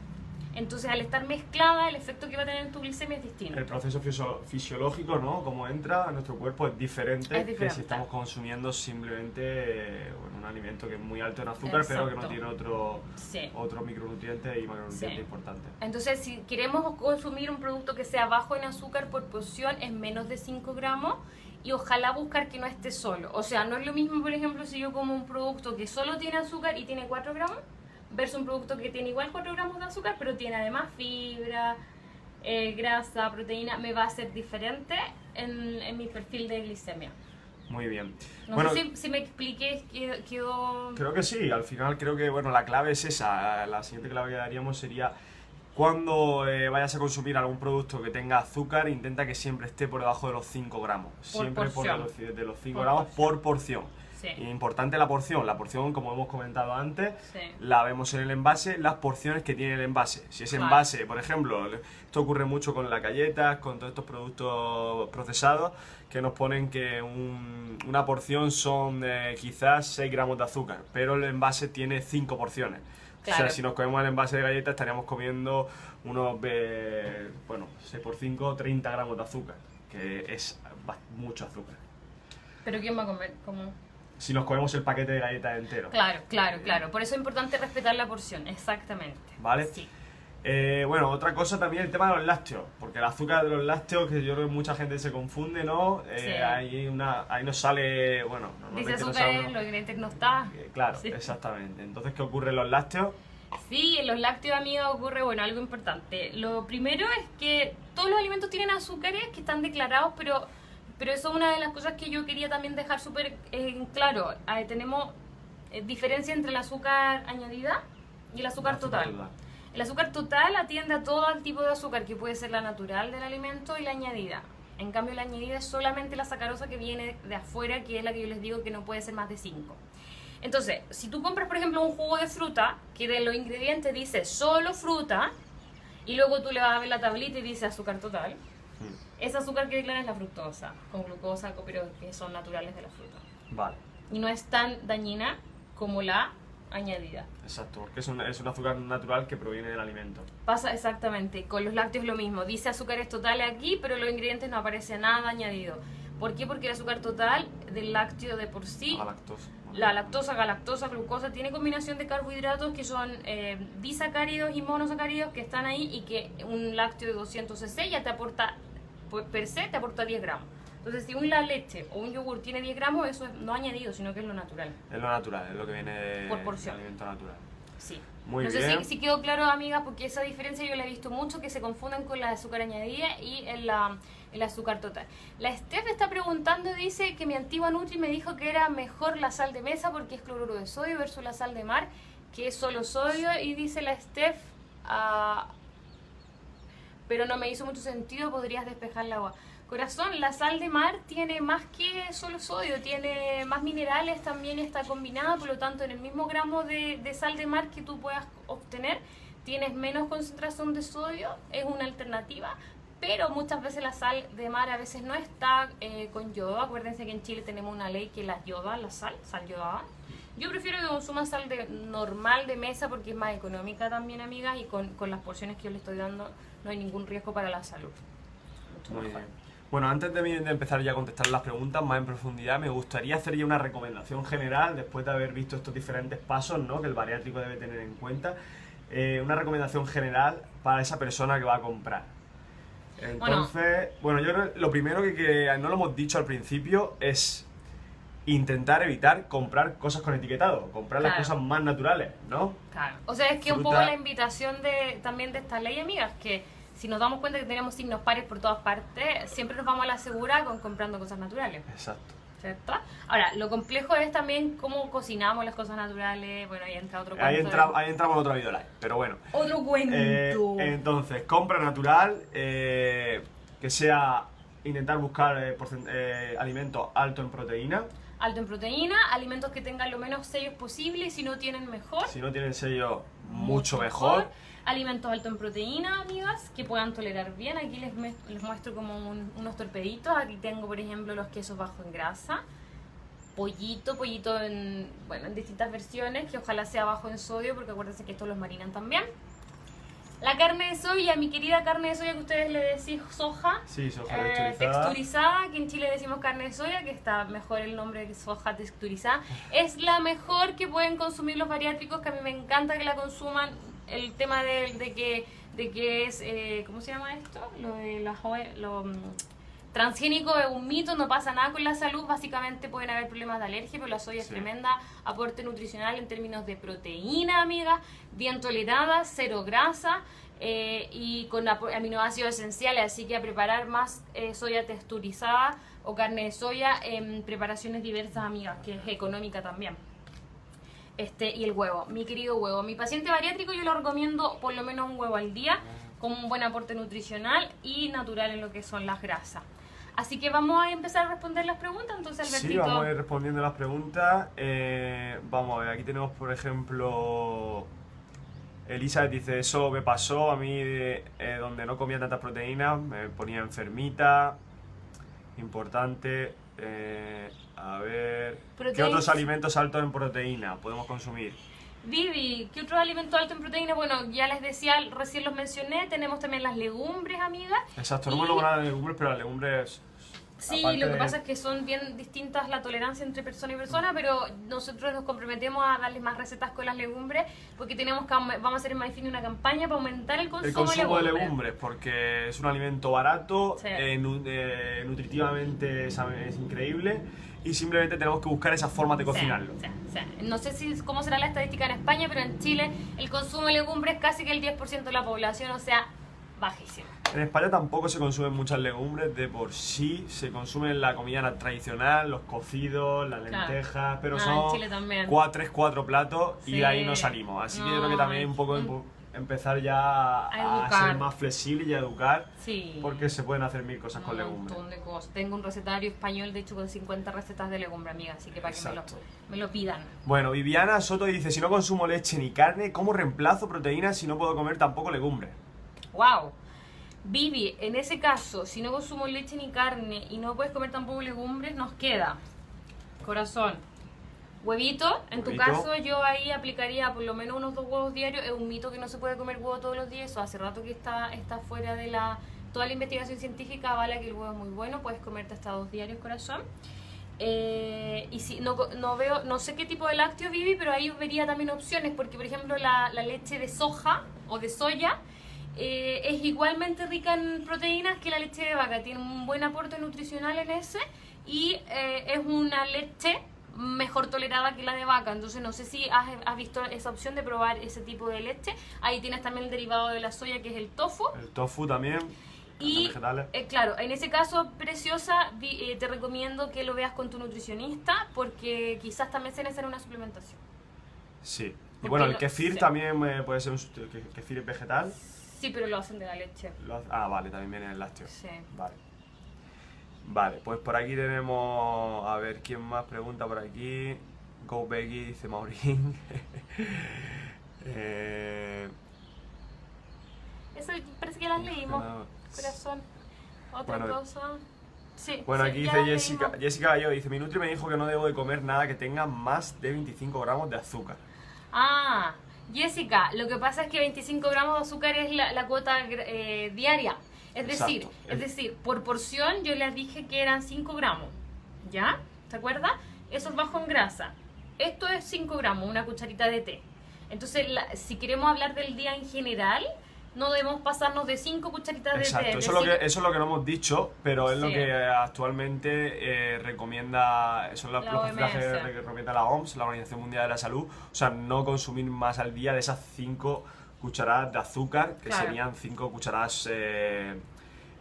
S2: Entonces, al estar mezclada, el efecto que va a tener en tu glicemia es distinto.
S1: El proceso fisiológico, ¿no? Como entra a nuestro cuerpo es diferente que si estamos consumiendo simplemente un alimento que es muy alto en azúcar, exacto, pero que no tiene otro micronutriente y macronutriente importante.
S2: Entonces, si queremos consumir un producto que sea bajo en azúcar por porción, es menos de 5 gramos, y ojalá buscar que no esté solo. O sea, no es lo mismo, por ejemplo, si yo como un producto que solo tiene azúcar y tiene 4 gramos, versus un producto que tiene igual 4 gramos de azúcar, pero tiene además fibra, grasa, proteína, me va a ser diferente en mi perfil de glicemia.
S1: Muy bien.
S2: No sé si me expliqué, quedó...
S1: Creo que sí, al final creo que la clave es esa. La siguiente clave que daríamos sería: cuando vayas a consumir algún producto que tenga azúcar, intenta que siempre esté por debajo de los 5 gramos. Siempre por de los 5 gramos por porción.
S2: Sí.
S1: Importante la porción, como hemos comentado antes,
S2: sí,
S1: la vemos en el envase, las porciones que tiene el envase. Si ese envase, por ejemplo, esto ocurre mucho con las galletas, con todos estos productos procesados, que nos ponen que una porción son quizás 6 gramos de azúcar, pero el envase tiene 5 porciones. Claro. O sea, si nos comemos el envase de galletas, estaríamos comiendo unos 6 por 5, 30 gramos de azúcar, que es mucho azúcar.
S2: ¿Pero quién va a comer? ¿Cómo?
S1: Si nos comemos el paquete de galletas entero.
S2: Claro. Por eso es importante respetar la porción, exactamente.
S1: ¿Vale?
S2: Sí.
S1: Otra cosa también, el tema de los lácteos, porque el azúcar de los lácteos, que yo creo que mucha gente se confunde, ¿no?
S2: Sí.
S1: Ahí nos sale, normalmente
S2: dice azúcar,
S1: nos sale
S2: los ingredientes no está.
S1: Claro,
S2: sí,
S1: exactamente. Entonces, ¿qué ocurre en los lácteos?
S2: Sí, en los lácteos, amiga, ocurre, algo importante. Lo primero es que todos los alimentos tienen azúcares que están declarados, pero eso es una de las cosas que yo quería también dejar súper claro. Tenemos diferencia entre el azúcar añadida y el azúcar total. El azúcar total atiende a todo el tipo de azúcar, que puede ser la natural del alimento y la añadida. En cambio, la añadida es solamente la sacarosa que viene de afuera, que es la que yo les digo que no puede ser más de 5. Entonces, si tú compras, por ejemplo, un jugo de fruta, que de los ingredientes dice solo fruta, y luego tú le vas a ver la tablita y dice azúcar total, ese azúcar que declara es la fructosa, con glucosa, pero que son naturales de la fruta.
S1: Vale.
S2: Y no es tan dañina como la añadida.
S1: Exacto, porque es un azúcar natural que proviene del alimento.
S2: Pasa exactamente, con los lácteos lo mismo. Dice azúcares totales aquí, pero en los ingredientes no aparece nada añadido. ¿Por qué? Porque el azúcar total del lácteo de por sí, la lactosa, galactosa, glucosa, tiene combinación de carbohidratos que son disacáridos y monosacáridos que están ahí, y que un lácteo de 200 cc ya te aporta, per se, te aporta 10 gramos. Entonces, si una leche o un yogur tiene 10 gramos, eso es no añadido, sino que es lo natural.
S1: Es lo natural, es lo que viene
S2: por porción.
S1: del alimento natural.
S2: Sí.
S1: Muy
S2: no
S1: bien.
S2: sé si quedó claro, amigas, porque esa diferencia yo la he visto mucho, que se confunden con la de azúcar añadida y el azúcar total. La Steph está preguntando, dice que mi antigua Nutri me dijo que era mejor la sal de mesa porque es cloruro de sodio versus la sal de mar, que es solo sodio, y dice la Steph, pero no me hizo mucho sentido, podrías despejar el agua. Corazón, la sal de mar tiene más que solo sodio, tiene más minerales, también está combinada, por lo tanto en el mismo gramo de sal de mar que tú puedas obtener, tienes menos concentración de sodio, es una alternativa, pero muchas veces la sal de mar a veces no está con yodo. Acuérdense que en Chile tenemos una ley que la yoda, la sal yodada. Yo prefiero que consuman sal normal de mesa porque es más económica también, amigas, y con las porciones que yo le estoy dando no hay ningún riesgo para la salud. Mucho
S1: Muy
S2: mejor.
S1: bien. Bueno, antes de empezar ya a contestar las preguntas más en profundidad, me gustaría hacer ya una recomendación general, después de haber visto estos diferentes pasos, ¿no?, que el bariátrico debe tener en cuenta. Una recomendación general para esa persona que va a comprar. Entonces, bueno, yo creo que lo primero que no lo hemos dicho al principio es intentar evitar comprar cosas con etiquetado, comprar las cosas más naturales, ¿no?
S2: Claro. O sea, es que un poco la invitación también de esta ley, amigas, que si nos damos cuenta que tenemos signos pares por todas partes, siempre nos vamos a la segura comprando cosas naturales.
S1: Exacto.
S2: ¿Cierto? Ahora, lo complejo es también cómo cocinamos las cosas naturales. Bueno, ahí entra otro cuento.
S1: Ahí entramos en otro video live, pero bueno.
S2: Otro cuento.
S1: Entonces, compra natural, que sea intentar buscar alimentos altos en proteína.
S2: Alto en proteína, alimentos que tengan lo menos sellos posible, y si no tienen mejor.
S1: Si no tienen sello, mucho mejor.
S2: Alimentos altos en proteína, amigas, que puedan tolerar bien. Aquí les muestro como unos torpeditos. Aquí tengo, por ejemplo, los quesos bajos en grasa. Pollito en distintas versiones, que ojalá sea bajo en sodio, porque acuérdense que estos los marinan también. La carne de soya, mi querida carne de soya, que ustedes le decís soja.
S1: Sí, soja
S2: texturizada, que en Chile decimos carne de soya, que está mejor el nombre que soja texturizada. Es la mejor que pueden consumir los bariátricos, que a mí me encanta que la consuman. El tema de que es, ¿cómo se llama esto? Transgénico es un mito, no pasa nada con la salud. Básicamente pueden haber problemas de alergia, pero la soya es tremenda aporte nutricional en términos de proteína, amigas, bien tolerada, cero grasa y con aminoácidos esenciales. Así que a preparar más soya texturizada o carne de soya en preparaciones diversas, amigas, que es económica también. Y el huevo, mi querido huevo. Mi paciente bariátrico yo le recomiendo por lo menos un huevo al día, con un buen aporte nutricional y natural en lo que son las grasas. Así que vamos a empezar a responder las preguntas, entonces, Albertito.
S1: Sí, vamos a ir respondiendo las preguntas. Vamos a ver, aquí tenemos, por ejemplo, Elisa dice, eso me pasó a mí, donde no comía tantas proteínas, me ponía enfermita. Importante. A ver, ¿qué otros alimentos altos en proteína podemos consumir?
S2: Vivi, ¿qué otros alimentos altos en proteína? Bueno, ya les decía, recién los mencioné, tenemos también las legumbres, amigas.
S1: Exacto, no hemos nombrado las legumbres, pero las legumbres...
S2: Sí, lo que pasa es que son bien distintas la tolerancia entre persona y persona, pero nosotros nos comprometemos a darles más recetas con las legumbres, porque vamos a hacer en MyFitness una campaña para aumentar el consumo
S1: de legumbres, porque es un alimento barato, nutritivamente es increíble, y simplemente tenemos que buscar esas formas de cocinarlo.
S2: No sé cómo será la estadística en España, pero en Chile el consumo de legumbres es casi que el 10% de la población, o sea, bajísimo.
S1: En España tampoco se consumen muchas legumbres de por sí, se consume la comida tradicional, los cocidos, las lentejas, pero son 4 platos y de ahí no salimos. Así que yo creo que también un poco empezar ya a ser más flexible y a educar, porque se pueden hacer 1000 cosas con legumbres.
S2: Un montón de cosas. Tengo un recetario español, de hecho, con 50 recetas de legumbre, amiga, así que para que me lo pidan.
S1: Bueno, Viviana Soto dice, si no consumo leche ni carne, ¿cómo reemplazo proteínas si no puedo comer tampoco legumbres?
S2: ¡Wow! Vivi, en ese caso, si no consumo leche ni carne y no puedes comer tampoco legumbres, nos queda, corazón, Huevito, en tu
S1: Huevito.
S2: caso yo ahí aplicaría por lo menos unos 2 huevos diarios. Es un mito que no se puede comer huevo todos los días, eso hace rato que está fuera de toda la investigación científica avala que el huevo es muy bueno, puedes comerte hasta 2 diarios, corazón. Y si no sé qué tipo de lácteo Vivi, pero ahí vería también opciones, porque por ejemplo la leche de soja o de soya es igualmente rica en proteínas que la leche de vaca, tiene un buen aporte nutricional en ese y es una leche mejor tolerada que la de vaca. Entonces no sé si has visto esa opción de probar ese tipo de leche. Ahí tienes también el derivado de la soya, que es el tofu.
S1: El tofu también.
S2: Y
S1: vegetales.
S2: claro, en ese caso, preciosa, te recomiendo que lo veas con tu nutricionista, porque quizás también se necesita una suplementación.
S1: Sí. Y
S2: Porque
S1: bueno, el kefir
S2: sí.
S1: también puede ser kefir es vegetal.
S2: Sí, pero lo hacen de la leche.
S1: Vale, también viene el lácteo.
S2: Sí.
S1: Vale. Vale, pues por aquí tenemos, a ver, ¿quién más pregunta por aquí? Go Becky, dice Maurín.
S2: Eso parece que las leímos,
S1: no,
S2: corazón. Otra
S1: Bueno,
S2: cosa. Sí,
S1: Bueno,
S2: sí,
S1: aquí
S2: ya
S1: dice
S2: las
S1: Jessica,
S2: leímos.
S1: Jessica Gallo, dice, mi nutri me dijo que no debo de comer nada que tenga más de 25 gramos de azúcar.
S2: Ah, Jessica, lo que pasa es que 25 gramos de azúcar es la cuota diaria.
S1: Exacto.
S2: Es decir, por porción yo les dije que eran 5 gramos. ¿Ya? ¿Te acuerdas? Eso es bajo en grasa. Esto es 5 gramos, una cucharita de té. Entonces, si queremos hablar del día en general, no debemos pasarnos de 5 cucharitas de
S1: Exacto,
S2: té.
S1: eso es lo que no hemos dicho, pero es lo
S2: Sí.
S1: que actualmente recomienda, son los
S2: La
S1: porcentajes
S2: OMS.
S1: que recomienda la OMS, la Organización Mundial de la Salud, o sea, no consumir más al día de esas 5 cucharadas de azúcar, que
S2: Claro.
S1: serían 5 cucharadas
S2: té.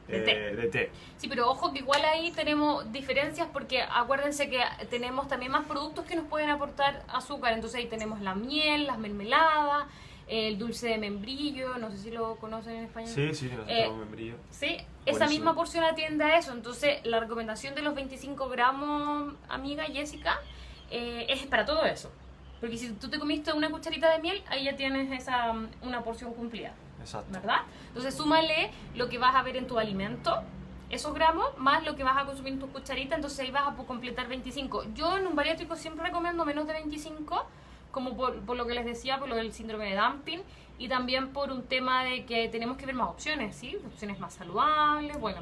S1: de té.
S2: Sí, pero ojo que igual ahí tenemos diferencias porque acuérdense que tenemos también más productos que nos pueden aportar azúcar. Entonces ahí tenemos la miel, las mermeladas, el dulce de membrillo, no sé si lo conocen en español.
S1: Sí, sí, nosotros tenemos membrillo.
S2: Sí, esa
S1: Buenísimo.
S2: misma porción atiende a eso. Entonces la recomendación de los 25 gramos, amiga Jessica, es para todo eso. Porque si tú te comiste una cucharita de miel, ahí ya tienes una porción cumplida.
S1: Exacto.
S2: ¿Verdad? Entonces súmale lo que vas a ver en tu alimento, esos gramos, más lo que vas a consumir en tus cucharitas, entonces ahí vas a completar 25. Yo en un bariátrico siempre recomiendo menos de 25, como por lo que les decía, por lo del síndrome de dumping, y también por un tema de que tenemos que ver más opciones, ¿sí? Opciones más saludables, bueno.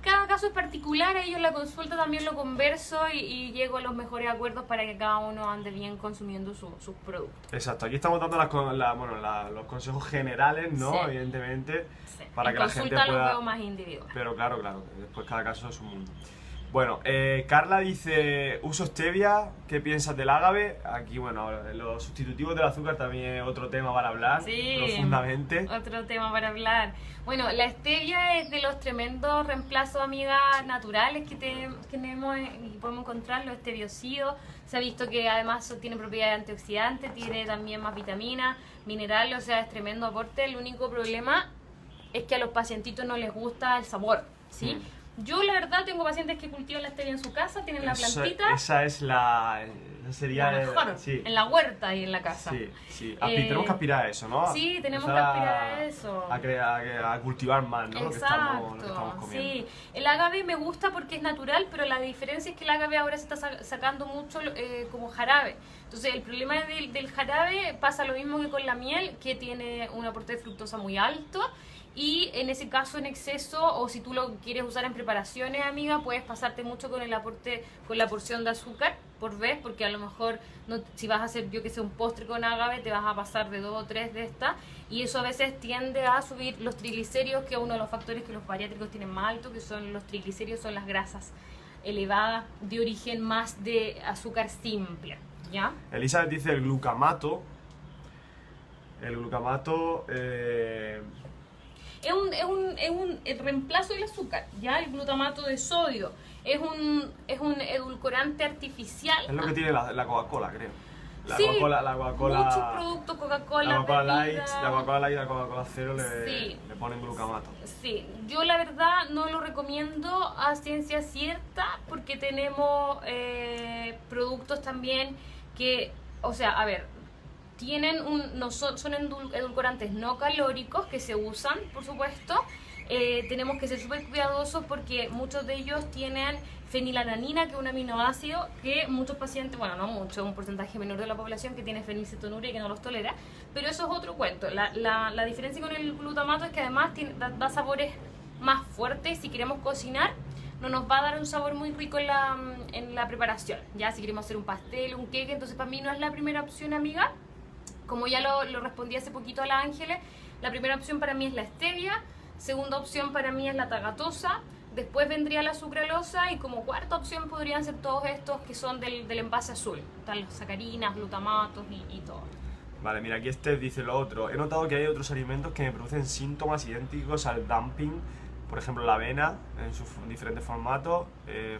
S2: Cada caso es particular, ahí yo en la consulta también lo converso y llego a los mejores acuerdos para que cada uno ande bien consumiendo sus productos.
S1: Exacto, aquí estamos dando los consejos generales, ¿no?
S2: Sí.
S1: Evidentemente,
S2: Sí.
S1: para
S2: En
S1: que la gente
S2: consulta los
S1: pueda...
S2: veo más individuales.
S1: Pero claro, después cada caso es un mundo. Bueno, Carla dice, uso stevia, ¿qué piensas del ágave? Aquí, bueno, los sustitutivos del azúcar también es otro tema para hablar
S2: Sí.
S1: profundamente.
S2: Otro tema para hablar. Bueno, la stevia es de los tremendos reemplazos, amigas, naturales que tenemos y podemos encontrar, los steviocidos. Se ha visto que además tiene propiedades antioxidantes, tiene también más vitaminas, minerales, o sea, es tremendo aporte. El único problema es que a los pacientitos no les gusta el sabor, ¿sí? Yo, la verdad, tengo pacientes que cultivan la stevia en su casa, tienen la plantita.
S1: Esa sería
S2: la mejor,
S1: sí.
S2: en la huerta y en la casa.
S1: Sí, sí.
S2: Eh,
S1: Tenemos que aspirar a eso, ¿no?
S2: Sí, tenemos
S1: Empezar
S2: que aspirar a eso.
S1: A cultivar más, ¿no? Lo que estamos
S2: Exacto,
S1: comiendo.
S2: sí. El agave me gusta porque es natural, pero la diferencia es que el agave ahora se está sacando mucho como jarabe. Entonces el problema del jarabe pasa lo mismo que con la miel, que tiene un aporte de fructosa muy alto. Y en ese caso en exceso, o si tú lo quieres usar en preparaciones, amiga, puedes pasarte mucho con el aporte, con la porción de azúcar por vez, porque a lo mejor si vas a hacer, yo que sé, un postre con agave, te vas a pasar de 2 o 3 de estas, y eso a veces tiende a subir los triglicéridos, que es uno de los factores que los bariátricos tienen más alto, que son los triglicéridos, son las grasas elevadas de origen más de azúcar simple, ¿ya?
S1: Elizabeth dice el glucamato. El glucamato...
S2: Es un reemplazo del azúcar, ¿ya? El glutamato de sodio es un edulcorante artificial.
S1: Es lo que tiene la Coca-Cola, creo. La
S2: Sí,
S1: Coca-Cola...
S2: muchos productos, Coca-Cola,
S1: La Coca-Cola Light,
S2: bebida.
S1: la Coca-Cola Light y la Coca-Cola Cero
S2: Sí.
S1: le ponen glucamato.
S2: Sí, yo la verdad no lo recomiendo a ciencia cierta porque tenemos productos también que, o sea, a ver, son edulcorantes no calóricos que se usan, por supuesto, tenemos que ser súper cuidadosos porque muchos de ellos tienen fenilalanina, que es un aminoácido que muchos pacientes, bueno, no mucho, un porcentaje menor de la población que tiene fenilcetonuria y que no los tolera, pero eso es otro cuento. La diferencia con el glutamato es que además da sabores más fuertes. Si queremos cocinar, no nos va a dar un sabor muy rico en la preparación. Ya si queremos hacer un pastel, un queque, entonces para mí no es la primera opción, amiga. Como ya lo respondí hace poquito a la Ángeles, la primera opción para mí es la stevia, segunda opción para mí es la tagatosa, después vendría la sucralosa y como cuarta opción podrían ser todos estos que son del envase azul, están las sacarinas, glutamatos y todo.
S1: Vale, mira, aquí dice lo otro. He notado que hay otros alimentos que me producen síntomas idénticos al dumping. Por ejemplo, la avena en sus diferentes formatos,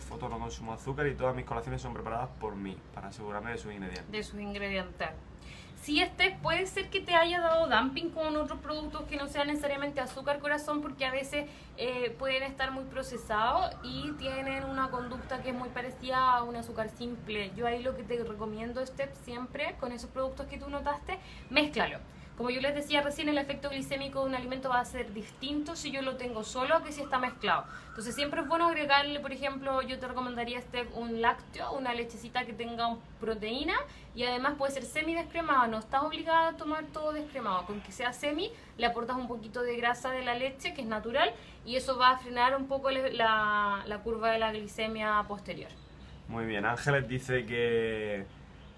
S1: foto no consumo azúcar y todas mis colaciones son preparadas por mí para asegurarme de sus ingredientes.
S2: De sus ingredientes. Si puede ser que te haya dado dumping con otros productos que no sean necesariamente azúcar, corazón, porque a veces pueden estar muy procesados y tienen una conducta que es muy parecida a un azúcar simple. Yo ahí lo que te recomiendo, siempre con esos productos que tú notaste, mézclalo. Como yo les decía recién, el efecto glicémico de un alimento va a ser distinto si yo lo tengo solo que si está mezclado. Entonces siempre es bueno agregarle, por ejemplo, yo te recomendaría un lácteo, una lechecita que tenga proteína y además puede ser semi descremado. No estás obligada a tomar todo descremado. Con que sea semi, le aportas un poquito de grasa de la leche, que es natural, y eso va a frenar un poco la curva de la glicemia posterior.
S1: Muy bien, Ángeles dice que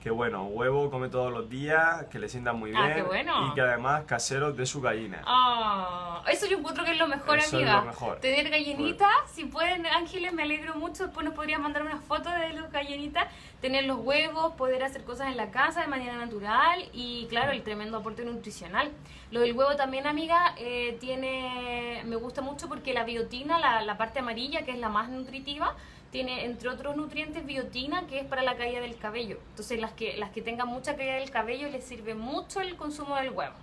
S1: bueno, huevo come todos los días, que le sientan muy bien
S2: qué bueno.
S1: y que además caseros de su gallina.
S2: Eso yo encuentro que es lo mejor,
S1: eso
S2: amiga.
S1: Es lo mejor.
S2: Tener gallinitas, si pueden, Ángeles, me alegro mucho. Después nos podrías mandar una foto de las gallinitas, tener los huevos, poder hacer cosas en la casa de manera natural y claro, el tremendo aporte nutricional. Lo del huevo también, amiga, me gusta mucho porque la biotina, la parte amarilla, que es la más nutritiva, tiene entre otros nutrientes biotina, que es para la caída del cabello. Entonces las que tengan mucha caída del cabello les sirve mucho el consumo del huevo.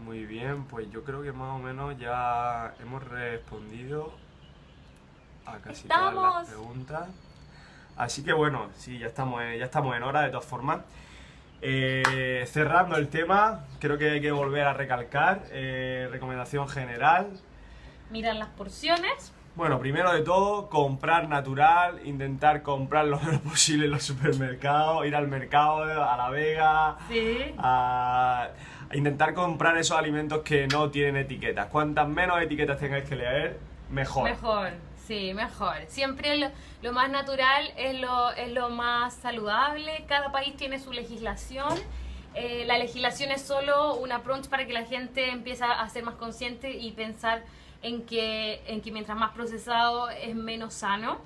S1: Muy bien, pues yo creo que más o menos ya hemos respondido a casi todas las preguntas. Así que bueno, sí, ya estamos en hora de todas formas. Cerrando el tema, creo que hay que volver a recalcar, recomendación general.
S2: Mirar las porciones.
S1: Bueno, primero de todo, comprar natural, intentar comprar lo menos posible en los supermercados, ir al mercado, a la Vega,
S2: sí.
S1: a intentar comprar esos alimentos que no tienen etiquetas. Cuantas menos etiquetas tengáis que leer, mejor.
S2: Mejor, sí, mejor. Siempre lo más natural es lo más saludable. Cada país tiene su legislación. La legislación es solo un approach para que la gente empiece a ser más consciente y pensar en que mientras más procesado es menos sano,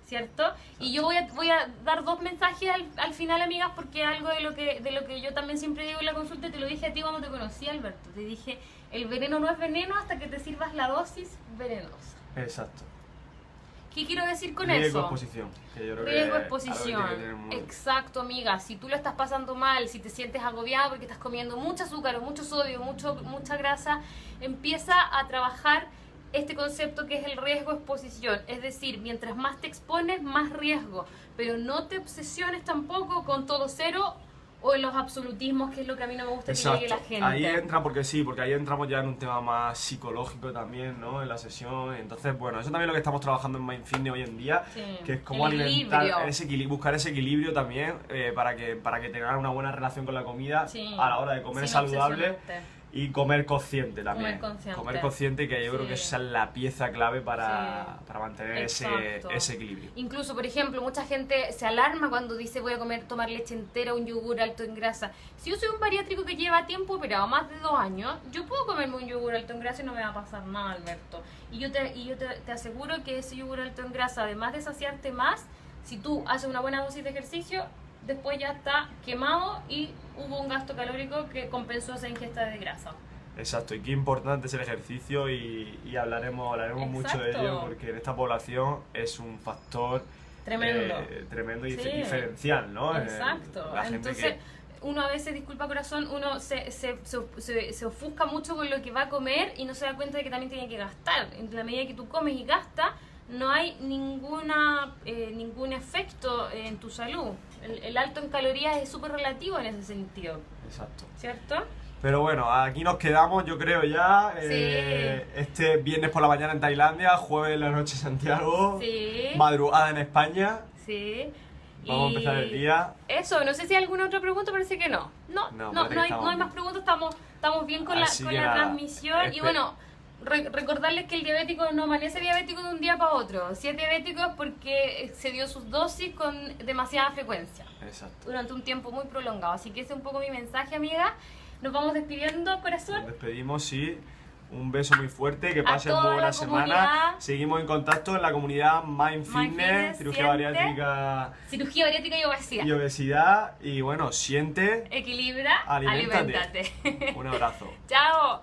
S2: ¿cierto? Y yo voy a dar dos mensajes al final, amigas, porque algo de lo que yo también siempre digo en la consulta, te lo dije a ti cuando te conocí, Alberto. Te dije, el veneno no es veneno hasta que te sirvas la dosis venenosa.
S1: Exacto.
S2: ¿Qué quiero decir con
S1: Riesgo
S2: eso?
S1: Exposición. Que yo creo
S2: Riesgo
S1: que
S2: exposición. Exacto, amiga. Si tú lo estás pasando mal, si te sientes agobiada porque estás comiendo mucho azúcar o mucho sodio, mucha grasa, empieza a trabajar este concepto que es el riesgo exposición. Es decir, mientras más te expones, más riesgo. Pero no te obsesiones tampoco con todo cero o en los absolutismos, que es lo que a mí no me gusta.
S1: Exacto.
S2: Que llegue la gente.
S1: Ahí entra porque ahí entramos ya en un tema más psicológico también, ¿no? En la sesión. Entonces, bueno, eso también es lo que estamos trabajando en Mind Fitness hoy en día,
S2: sí.
S1: Que es cómo alimentar, buscar ese equilibrio también para que tengan una buena relación con la comida, sí, a la hora de comer saludable. Y comer consciente también. Comer consciente, que yo creo que esa es la pieza clave para mantener ese equilibrio.
S2: Incluso, por ejemplo, mucha gente se alarma cuando dice voy a tomar leche entera, un yogur alto en grasa. Si yo soy un bariátrico que lleva tiempo operado, más de 2 años, yo puedo comerme un yogur alto en grasa y no me va a pasar nada, Alberto. Y yo te aseguro que ese yogur alto en grasa, además de saciarte más, si tú haces una buena dosis de ejercicio, después ya está quemado y hubo un gasto calórico que compensó esa ingesta de grasa.
S1: Exacto, y qué importante es el ejercicio y hablaremos mucho de ello, porque en esta población es un factor tremendo y diferencial, ¿no?
S2: Exacto. Entonces, uno a veces, disculpa corazón, uno se ofusca mucho con lo que va a comer y no se da cuenta de que también tiene que gastar. En la medida que tú comes y gastas, no hay ningún efecto en tu salud. El alto en calorías es súper relativo en ese sentido.
S1: Exacto.
S2: ¿Cierto?
S1: Pero bueno, aquí nos quedamos, yo creo ya.
S2: Sí.
S1: Este viernes por la mañana en Tailandia, jueves en la noche en Santiago,
S2: Sí.
S1: madrugada en España.
S2: Sí.
S1: Vamos a empezar el día.
S2: Eso, no sé si hay alguna otra pregunta, parece que no.
S1: No,
S2: No
S1: parece que
S2: hay
S1: estamos
S2: más preguntas, estamos bien con
S1: Así
S2: la
S1: que nada,
S2: transmisión. Y bueno, recordarles que el diabético no amanece diabético de un día para otro. Si es diabético es porque excedió sus dosis con demasiada frecuencia
S1: Exacto.
S2: durante un tiempo muy prolongado. Así que ese es un poco mi mensaje, amiga. Nos vamos despidiendo, corazón.
S1: Nos despedimos, sí. Un beso muy fuerte, que pasen
S2: toda
S1: muy
S2: la
S1: buena semana.
S2: comunidad.
S1: Seguimos en contacto en la comunidad Mind Fitness, cirugía
S2: siente.
S1: bariátrica
S2: Cirugía bariátrica y obesidad.
S1: y obesidad. Y bueno, siente,
S2: Equilibra,
S1: aliméntate.
S2: aliméntate.
S1: Un abrazo.
S2: Chao.